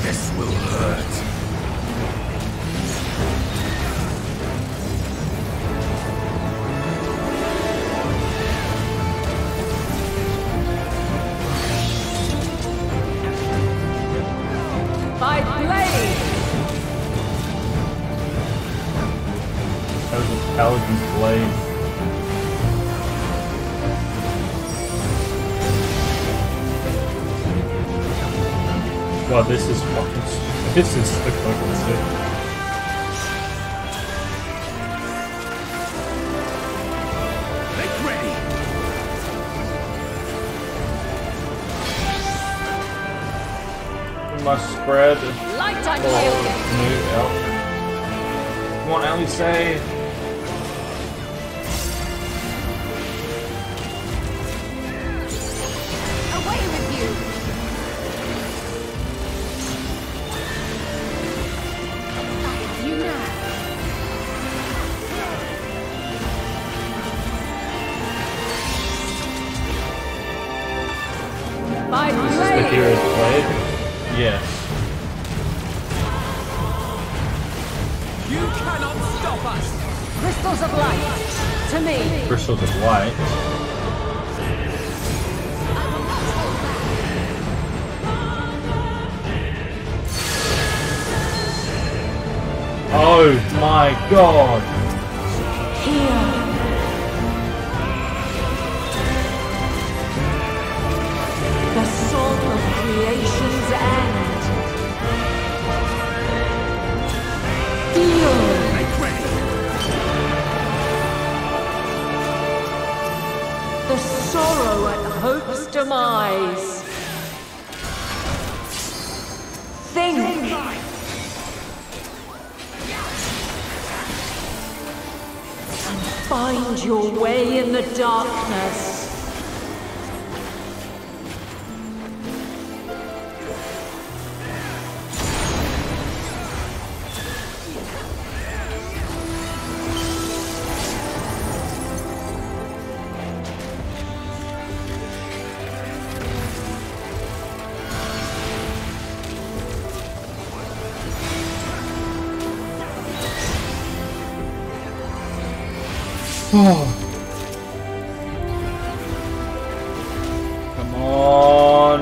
This will hurt. By blade. That was a Paladin's Blade. Wow, this is fucking sick. This is so fucking sick. Make ready! We must spread. Light Oh, unyielding. new elf. Come on, Ellie, say. Away with you. You now. By This is the blade. hero's blade? Yes. You cannot stop us. Crystals of light. To me. Crystals of light. Oh my god! Here. The song of creation's end. Feel. Make ready! The sorrow at hope's demise. Think. And find your way in the darkness. Come on!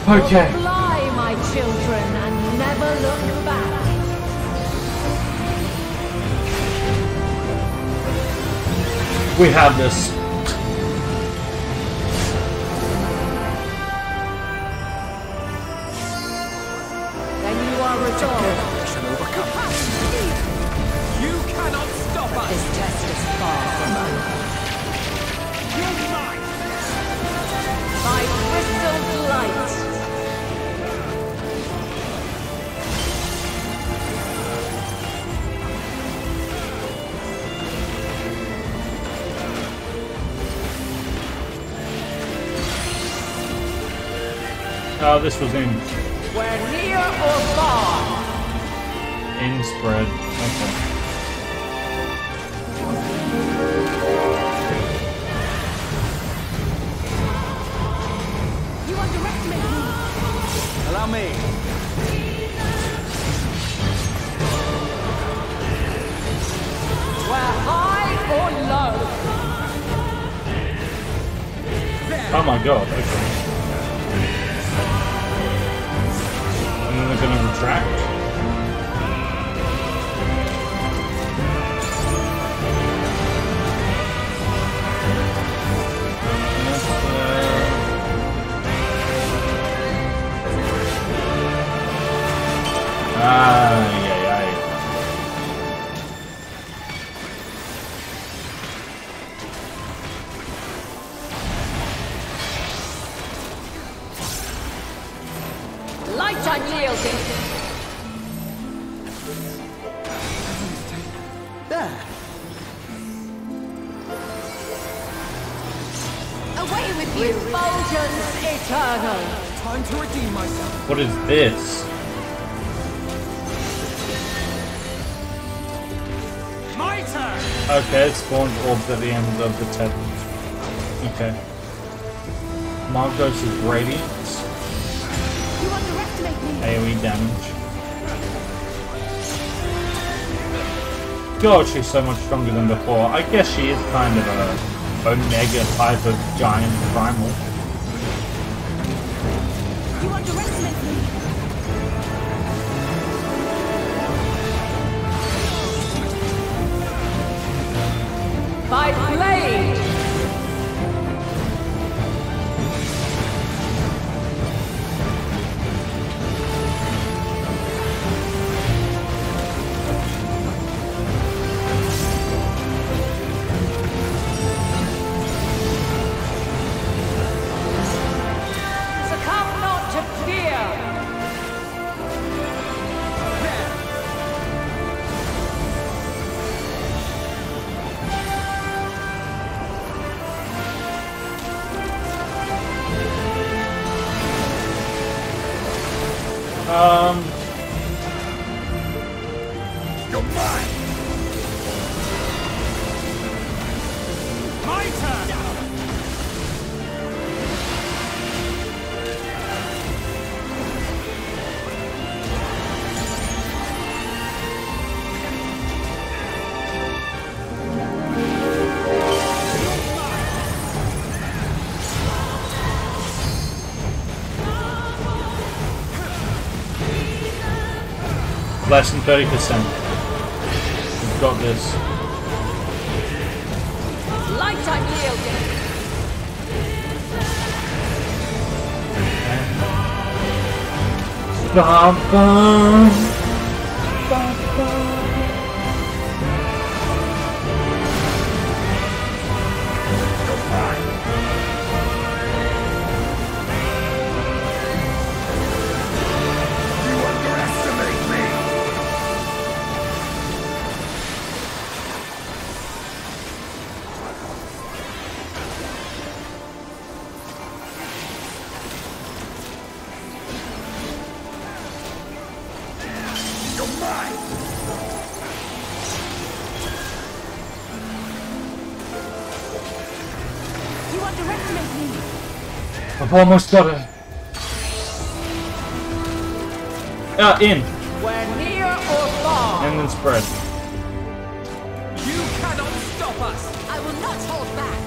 Okay. Fly, my children, and never look back. We have this. Then you are resolved. You cannot stop us! This test is far from over. You're mine! By crystal light. Oh, this was in We're near or far. spread. Okay. You underestimate me. Allow me. We're high or low. Oh my god, okay. And then they're gonna retract. Light unyielding. There. Away with you. Refulgence eternal. Time to redeem myself. What is this? My turn! Okay, it spawned orbs at the end of the tether. Okay. Margos' Radiance. You underestimate me. AoE damage. God, she's so much stronger than before. I guess she is kind of a Omega type of giant primal. You underestimate me. By blade. Succumb not to fear. You're mine! My turn! Less than 30%. We've got this. Light unyielding. Ba-bum. You underestimate me. I've almost got it. In. We're near or far. And then spread. You cannot stop us! I will not hold back.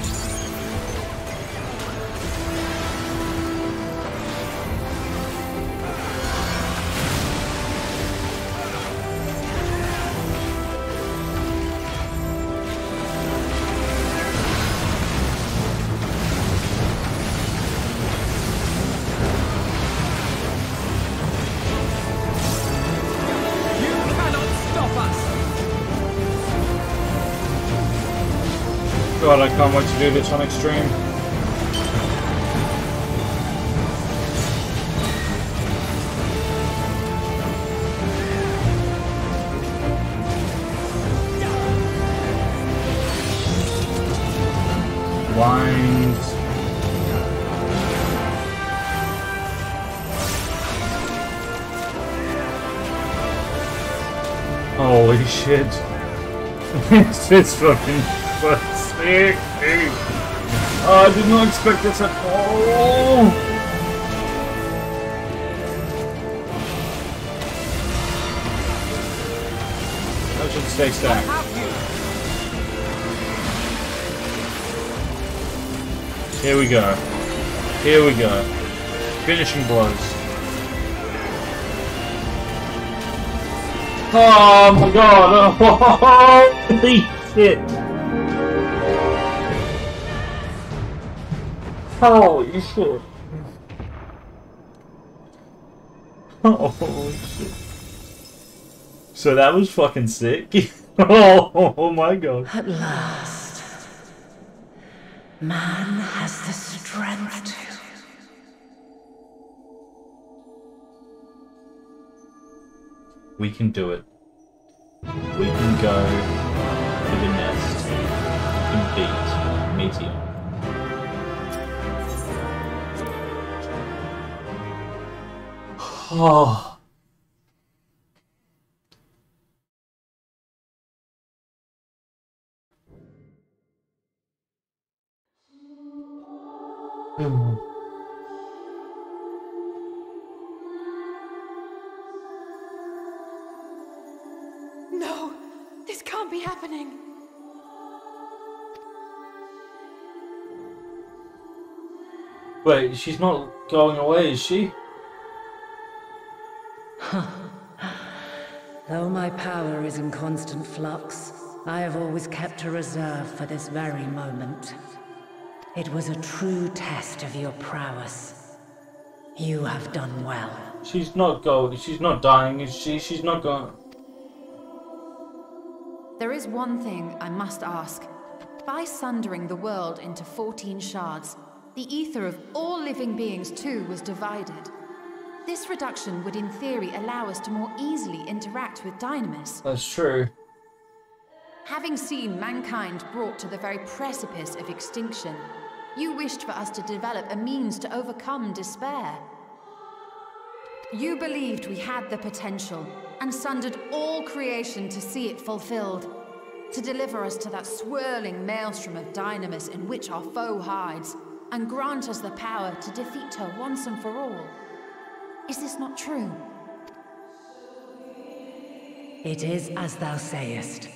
God, I can't wait to do this on Extreme. Lines. Holy shit. This is fucking sick. Oh, I did not expect this at all. I should stay stacked. Here we go. Here we go. Finishing blows. Oh my god! Holy shit! Holy shit! Holy shit! So that was fucking sick. Oh my god! At last, man has the strength to. We can do it. We can go to the nest. We can beat Meteor. Oh. No, this can't be happening. Wait, she's not going away, is she? Though my power is in constant flux, I have always kept a reserve for this very moment. It was a true test of your prowess. You have done well. She's not going. She's not dying, is she? She's not going. There is one thing I must ask. By sundering the world into 14 shards, the ether of all living beings too was divided. This reduction would in theory allow us to more easily interact with Dynamis. That's true. Having seen mankind brought to the very precipice of extinction, you wished for us to develop a means to overcome despair. You believed we had the potential, and sundered all creation to see it fulfilled, to deliver us to that swirling maelstrom of Dynamis in which our foe hides, and grant us the power to defeat her once and for all. Is this not true? It is as thou sayest.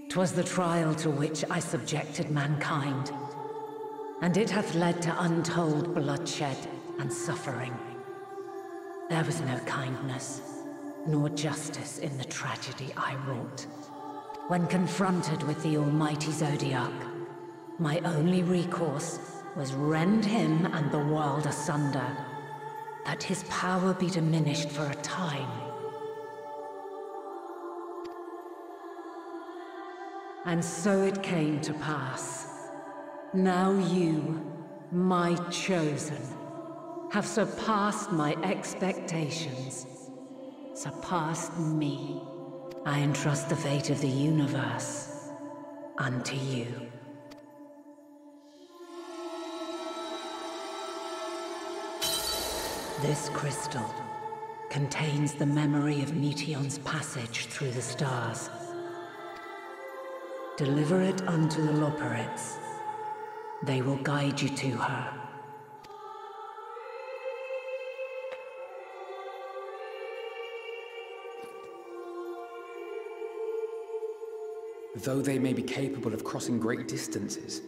'Twas the trial to which I subjected mankind, and it hath led to untold bloodshed and suffering. There was no kindness, nor justice in the tragedy I wrought. When confronted with the almighty Zodiac, my only recourse was rend him and the world asunder, that his power be diminished for a time. And so it came to pass. Now you, my chosen, have surpassed my expectations, surpassed me. I entrust the fate of the universe unto you. This crystal contains the memory of Meteion's passage through the stars. Deliver it unto the Loporrits. They will guide you to her. Though they may be capable of crossing great distances,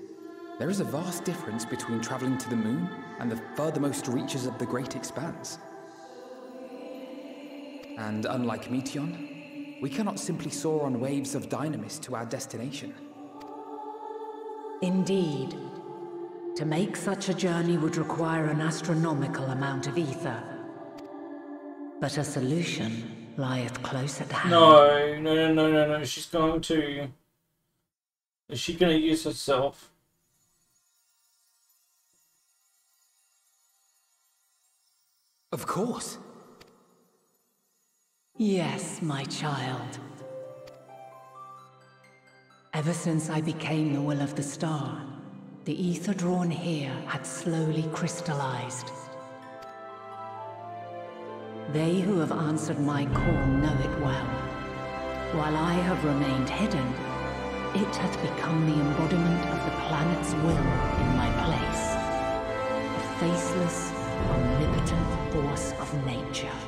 there is a vast difference between traveling to the moon and the furthermost reaches of the great expanse. And unlike Meteion, we cannot simply soar on waves of Dynamis to our destination. Indeed. To make such a journey would require an astronomical amount of ether. But a solution lieth close at hand. No, she's going to... Is she gonna use herself? Of course. Yes, my child. Ever since I became the will of the star, the ether drawn here had slowly crystallized. They who have answered my call know it well. While I have remained hidden, it hath become the embodiment of the planet's will in my place. A faceless, omnipotent force of nature.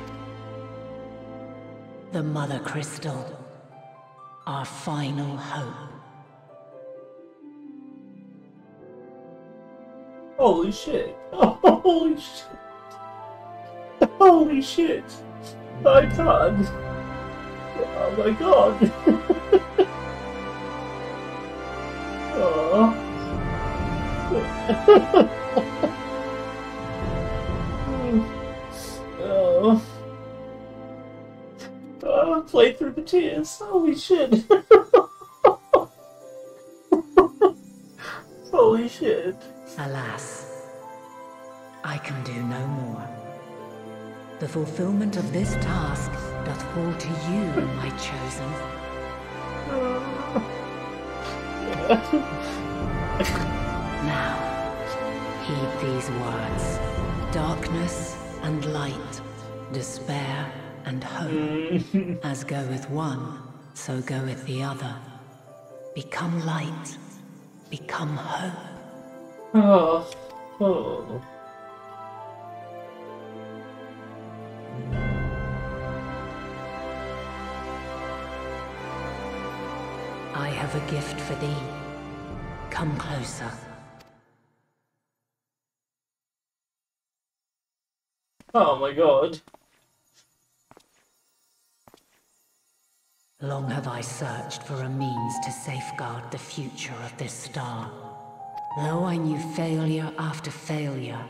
The Mother Crystal, our final hope. Holy shit. Oh, holy shit. Holy shit. I can't. Oh my god. Oh. Oh. Oh, play through the tears. Holy shit. Holy shit. Alas, I can do no more. The fulfillment of this task doth fall to you, my chosen. Now, heed these words. Darkness and light, despair and hope. As goeth one, so goeth the other. Become light, become hope. Oh. Oh. I have a gift for thee. Come closer. Oh my god. Long have I searched for a means to safeguard the future of this star. Though I knew failure after failure,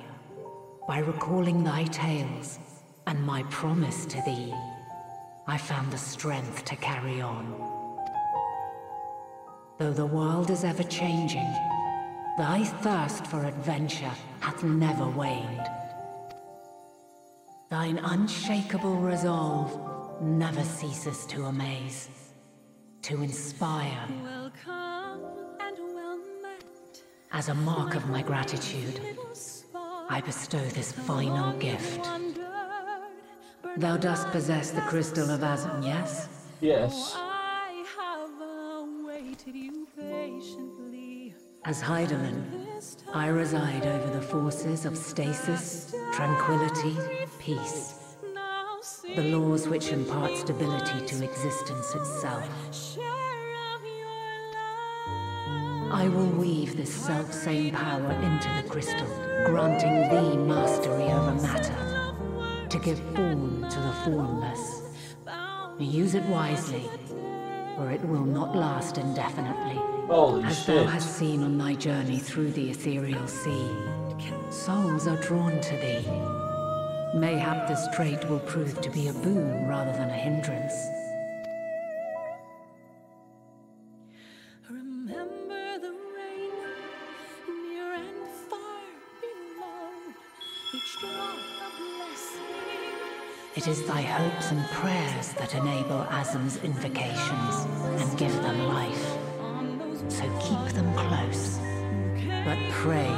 by recalling thy tales and my promise to thee, I found the strength to carry on. Though the world is ever changing, thy thirst for adventure hath never waned. Thine unshakable resolve never ceases to amaze, to inspire. As a mark of my gratitude, I bestow this final gift. Thou dost possess the Crystal of Azan, yes? Yes. As Heidelin, I reside over the forces of stasis, tranquility, peace. The laws which impart stability to existence itself. I will weave this self-same power into the crystal, granting thee mastery over matter, to give form to the formless. Use it wisely, for it will not last indefinitely. Holy As shit. thou hast seen on thy journey through the Aetherial Sea, souls are drawn to thee. Mayhap this trait will prove to be a boon rather than a hindrance. Remember the rain, near and far below, each drop a blessing. It is thy hopes and prayers that enable Azam's invocations and give them life. So keep them close. But pray,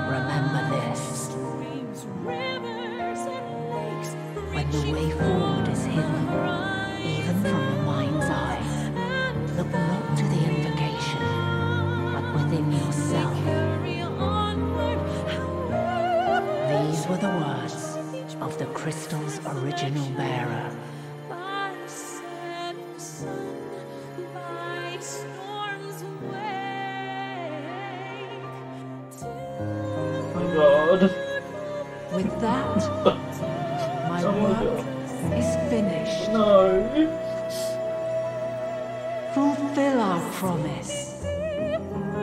remember this. When the way forward is hidden, even from the mind's eye, look not to the invocation, but within yourself. These were the words of the crystal's original bearer. God. With that, my work is finished. No. Fulfill our promise.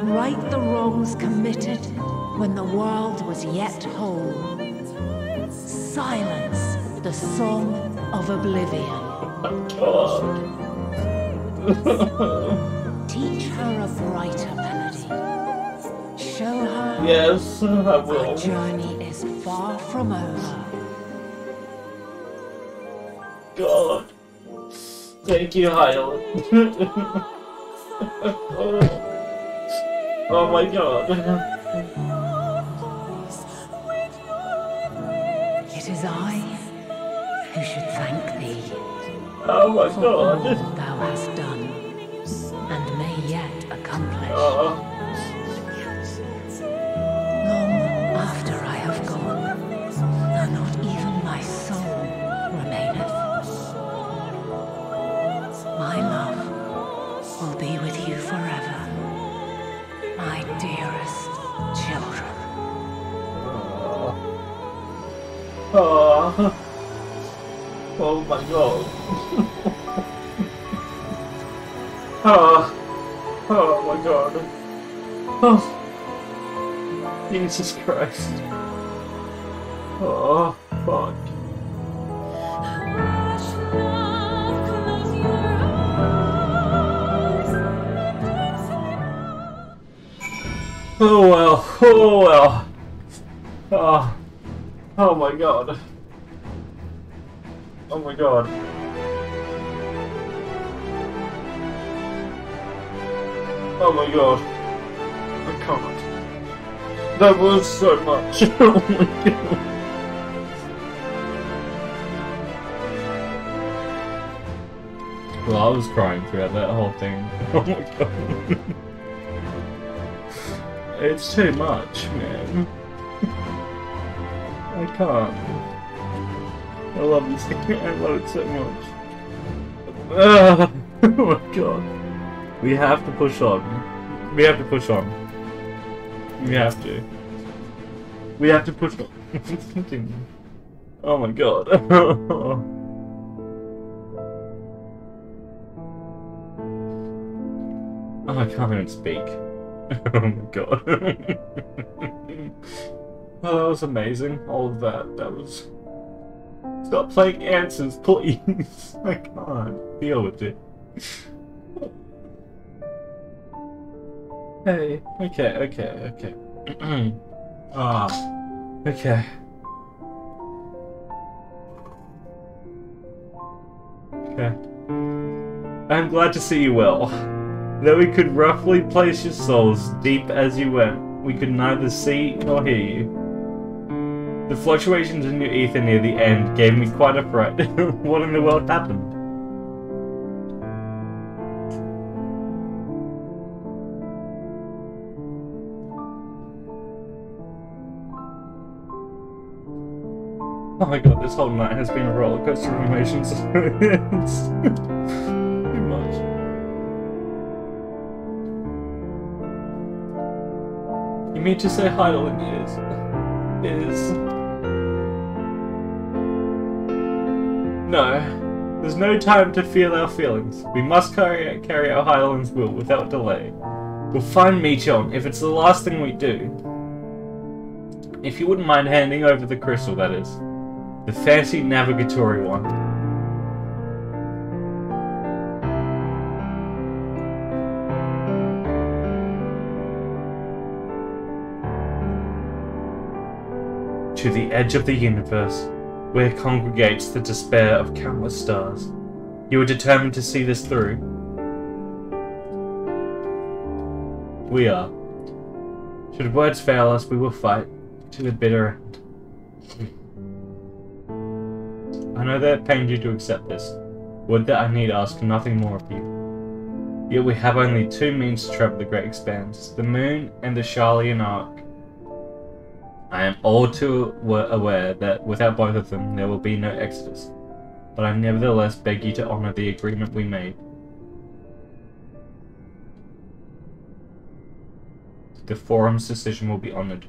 Right the wrongs committed when the world was yet whole. Silence the song of oblivion. Oh, God. Teach her a brighter melody. Show her Yes, I will. our journey is far from over. God. Thank you, Hyla. Oh my god. It is I who should thank thee. Oh my for god. all thou hast done, and may yet accomplish. Long after I have gone, though not even my soul remaineth, my love will be with you forever, my dearest children. Oh, oh my god. Oh my god. Oh, Jesus Christ. Oh, fuck. Oh well, oh well. Oh my god. Oh my god. Oh my god. I can't. That was so much. Oh my god. Well, I was crying throughout that whole thing. Oh my god. It's too much, man. I can't. I love this game. I love it so much. Oh my god. We have to push on. We have to push on. We have to. We have to push on. Oh my god. Oh, I can't even speak. Oh my god. Oh, that was amazing. All of that. That was... Stop playing answers, please. I can't deal with it. Hey. Okay. Ah. Okay. Okay. I'm glad to see you well. Though we could roughly place your souls deep as you went, we could neither see nor hear you. The fluctuations in your ether near the end gave me quite a fright. What in the world happened? Oh my god, this whole night has been a roller coaster of emotions. It's too much. You mean to say Heidelin is... No, there's no time to feel our feelings. We must carry out Heidelin's will without delay. We'll find Meteon if it's the last thing we do. If you wouldn't mind handing over the crystal, that is. The fancy navigatory one. To the edge of the universe, where congregates the despair of countless stars. You are determined to see this through? We are. Should words fail us, we will fight to the bitter end. I know that it pains you to accept this. Would that I need ask nothing more of you. Yet we have only two means to travel the great expanse, the moon and the Sharlayan arc. I am all too aware that without both of them there will be no exodus, but I nevertheless beg you to honor the agreement we made. The Forum's decision will be honored.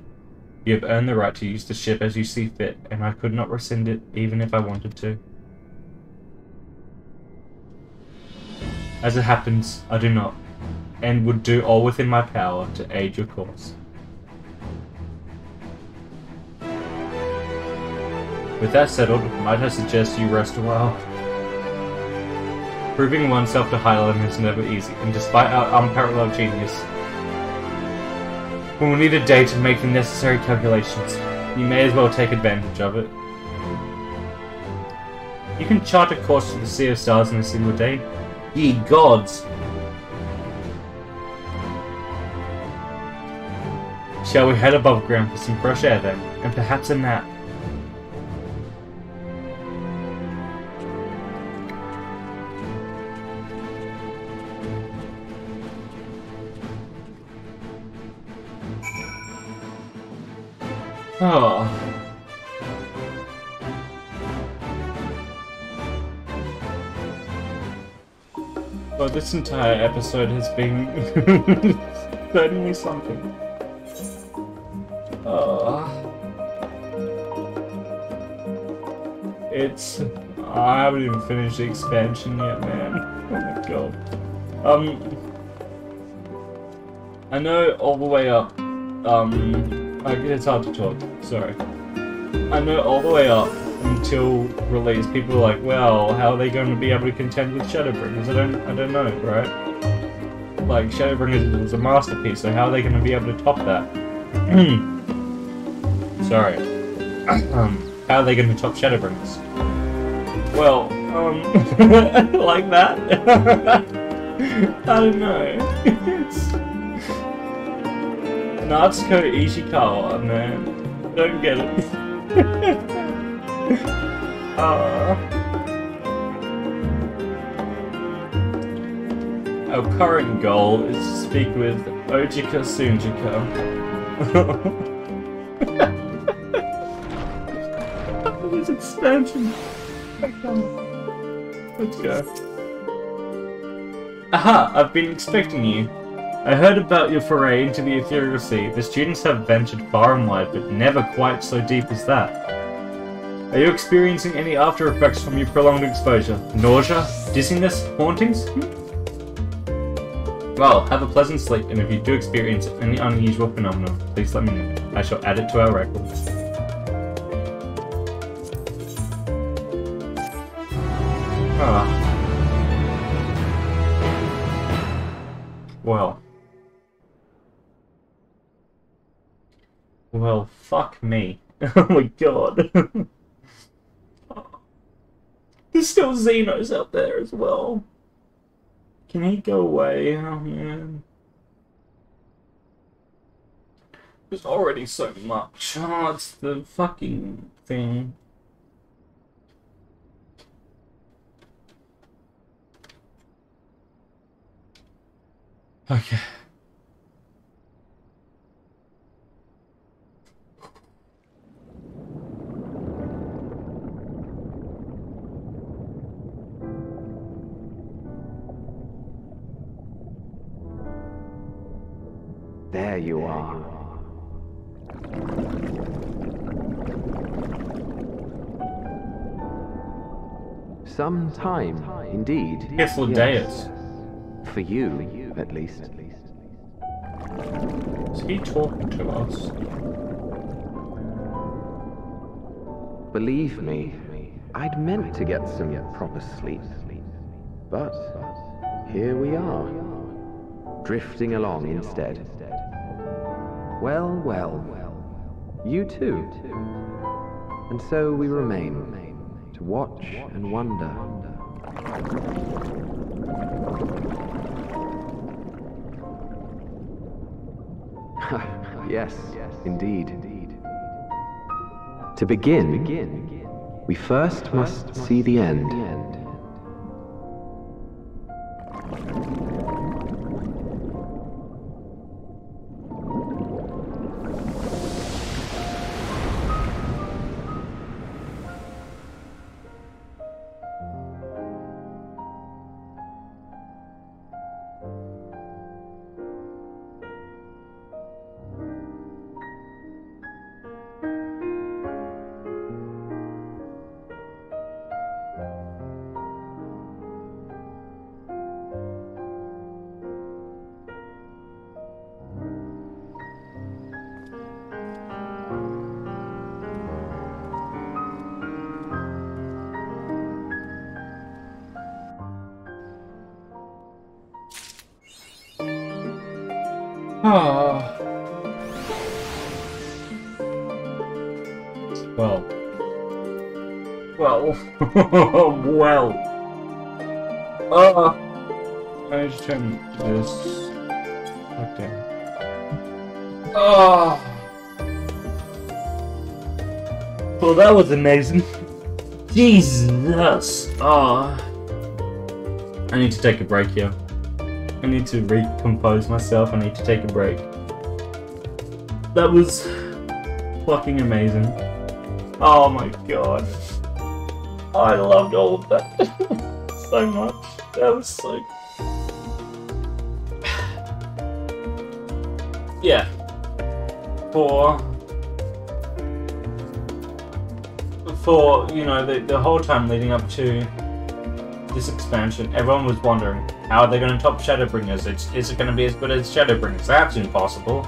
You have earned the right to use the ship as you see fit, and I could not rescind it even if I wanted to. As it happens, I do not, and would do all within my power to aid your cause. With that settled, might I suggest you rest a while? Proving oneself to Highland is never easy, and despite our unparalleled genius, we will need a day to make the necessary calculations. You may as well take advantage of it. You can chart a course to the Sea of Stars in a single day. Ye gods! Shall we head above ground for some fresh air then, and perhaps a nap? Oh. Well, this entire episode has been 30 something. I haven't even finished the expansion yet, man. Oh my god. I know all the way up, it's hard to talk, sorry. I know all the way up until release, people are like, well, how are they going to be able to contend with Shadowbringers? I don't know, right? Like, Shadowbringers is a masterpiece, so how are they going to be able to top that? Sorry. How are they going to top Shadowbringers? Well, like that? I don't know. It's... Natsuko Ishikawa, man. Don't get it. Our current goal is to speak with Ojika Sunjika. This expansion. Let's go. Aha! I've been expecting you. I heard about your foray into the Aetherial Sea. The students have ventured far and wide, but never quite so deep as that. Are you experiencing any after effects from your prolonged exposure? Nausea? Dizziness? Hauntings? Well, have a pleasant sleep, and if you do experience any unusual phenomena, please let me know. I shall add it to our records. Well. Well, fuck me. Oh my god. There's still Xenos out there as well. Can he go away? Oh man. There's already so much. Oh, it's the fucking thing. Okay. There you are. Some time, indeed. Yes, Deus. For you, at least. Is he talking to us? Believe me, I'd meant to get some proper sleep. But here we are, drifting along instead. Well, well, you too. And so we remain, to watch and wonder. Yes, indeed. To begin, we first must see the end. Ah. Well. Well. Well. I need to turn this. Okay. Well, that was amazing. Jesus. I need to take a break here. I need to recompose myself. I need to take a break. That was fucking amazing. Oh my god. I loved all of that so much. That was so... Yeah. For you know, the whole time leading up to this expansion, everyone was wondering, how are they going to top Shadowbringers? Is it going to be as good as Shadowbringers? That's impossible.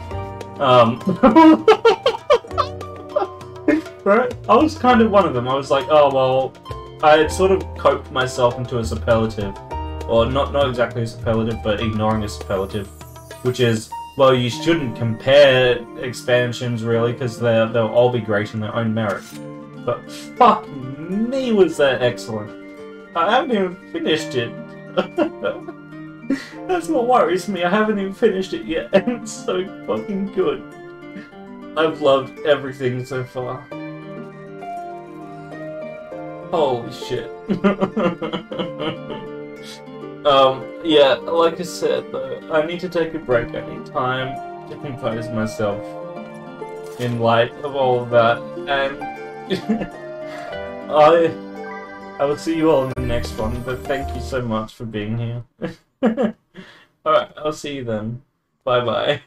Right? I was kind of one of them. I was like, oh well, I had sort of coped myself into a superlative. Or not exactly a superlative, but ignoring a superlative. Which is, well, you shouldn't compare expansions really, because they'll all be great in their own merit. But fuck me, was that excellent. I haven't even finished it. That's what worries me, I haven't even finished it yet, and it's so fucking good. I've loved everything so far. Holy shit. Yeah, like I said though, I need to take a break, I need time to compose myself in light of all of that, and I will see you all in the next one, but thank you so much for being here. Alright, I'll see you then. Bye bye.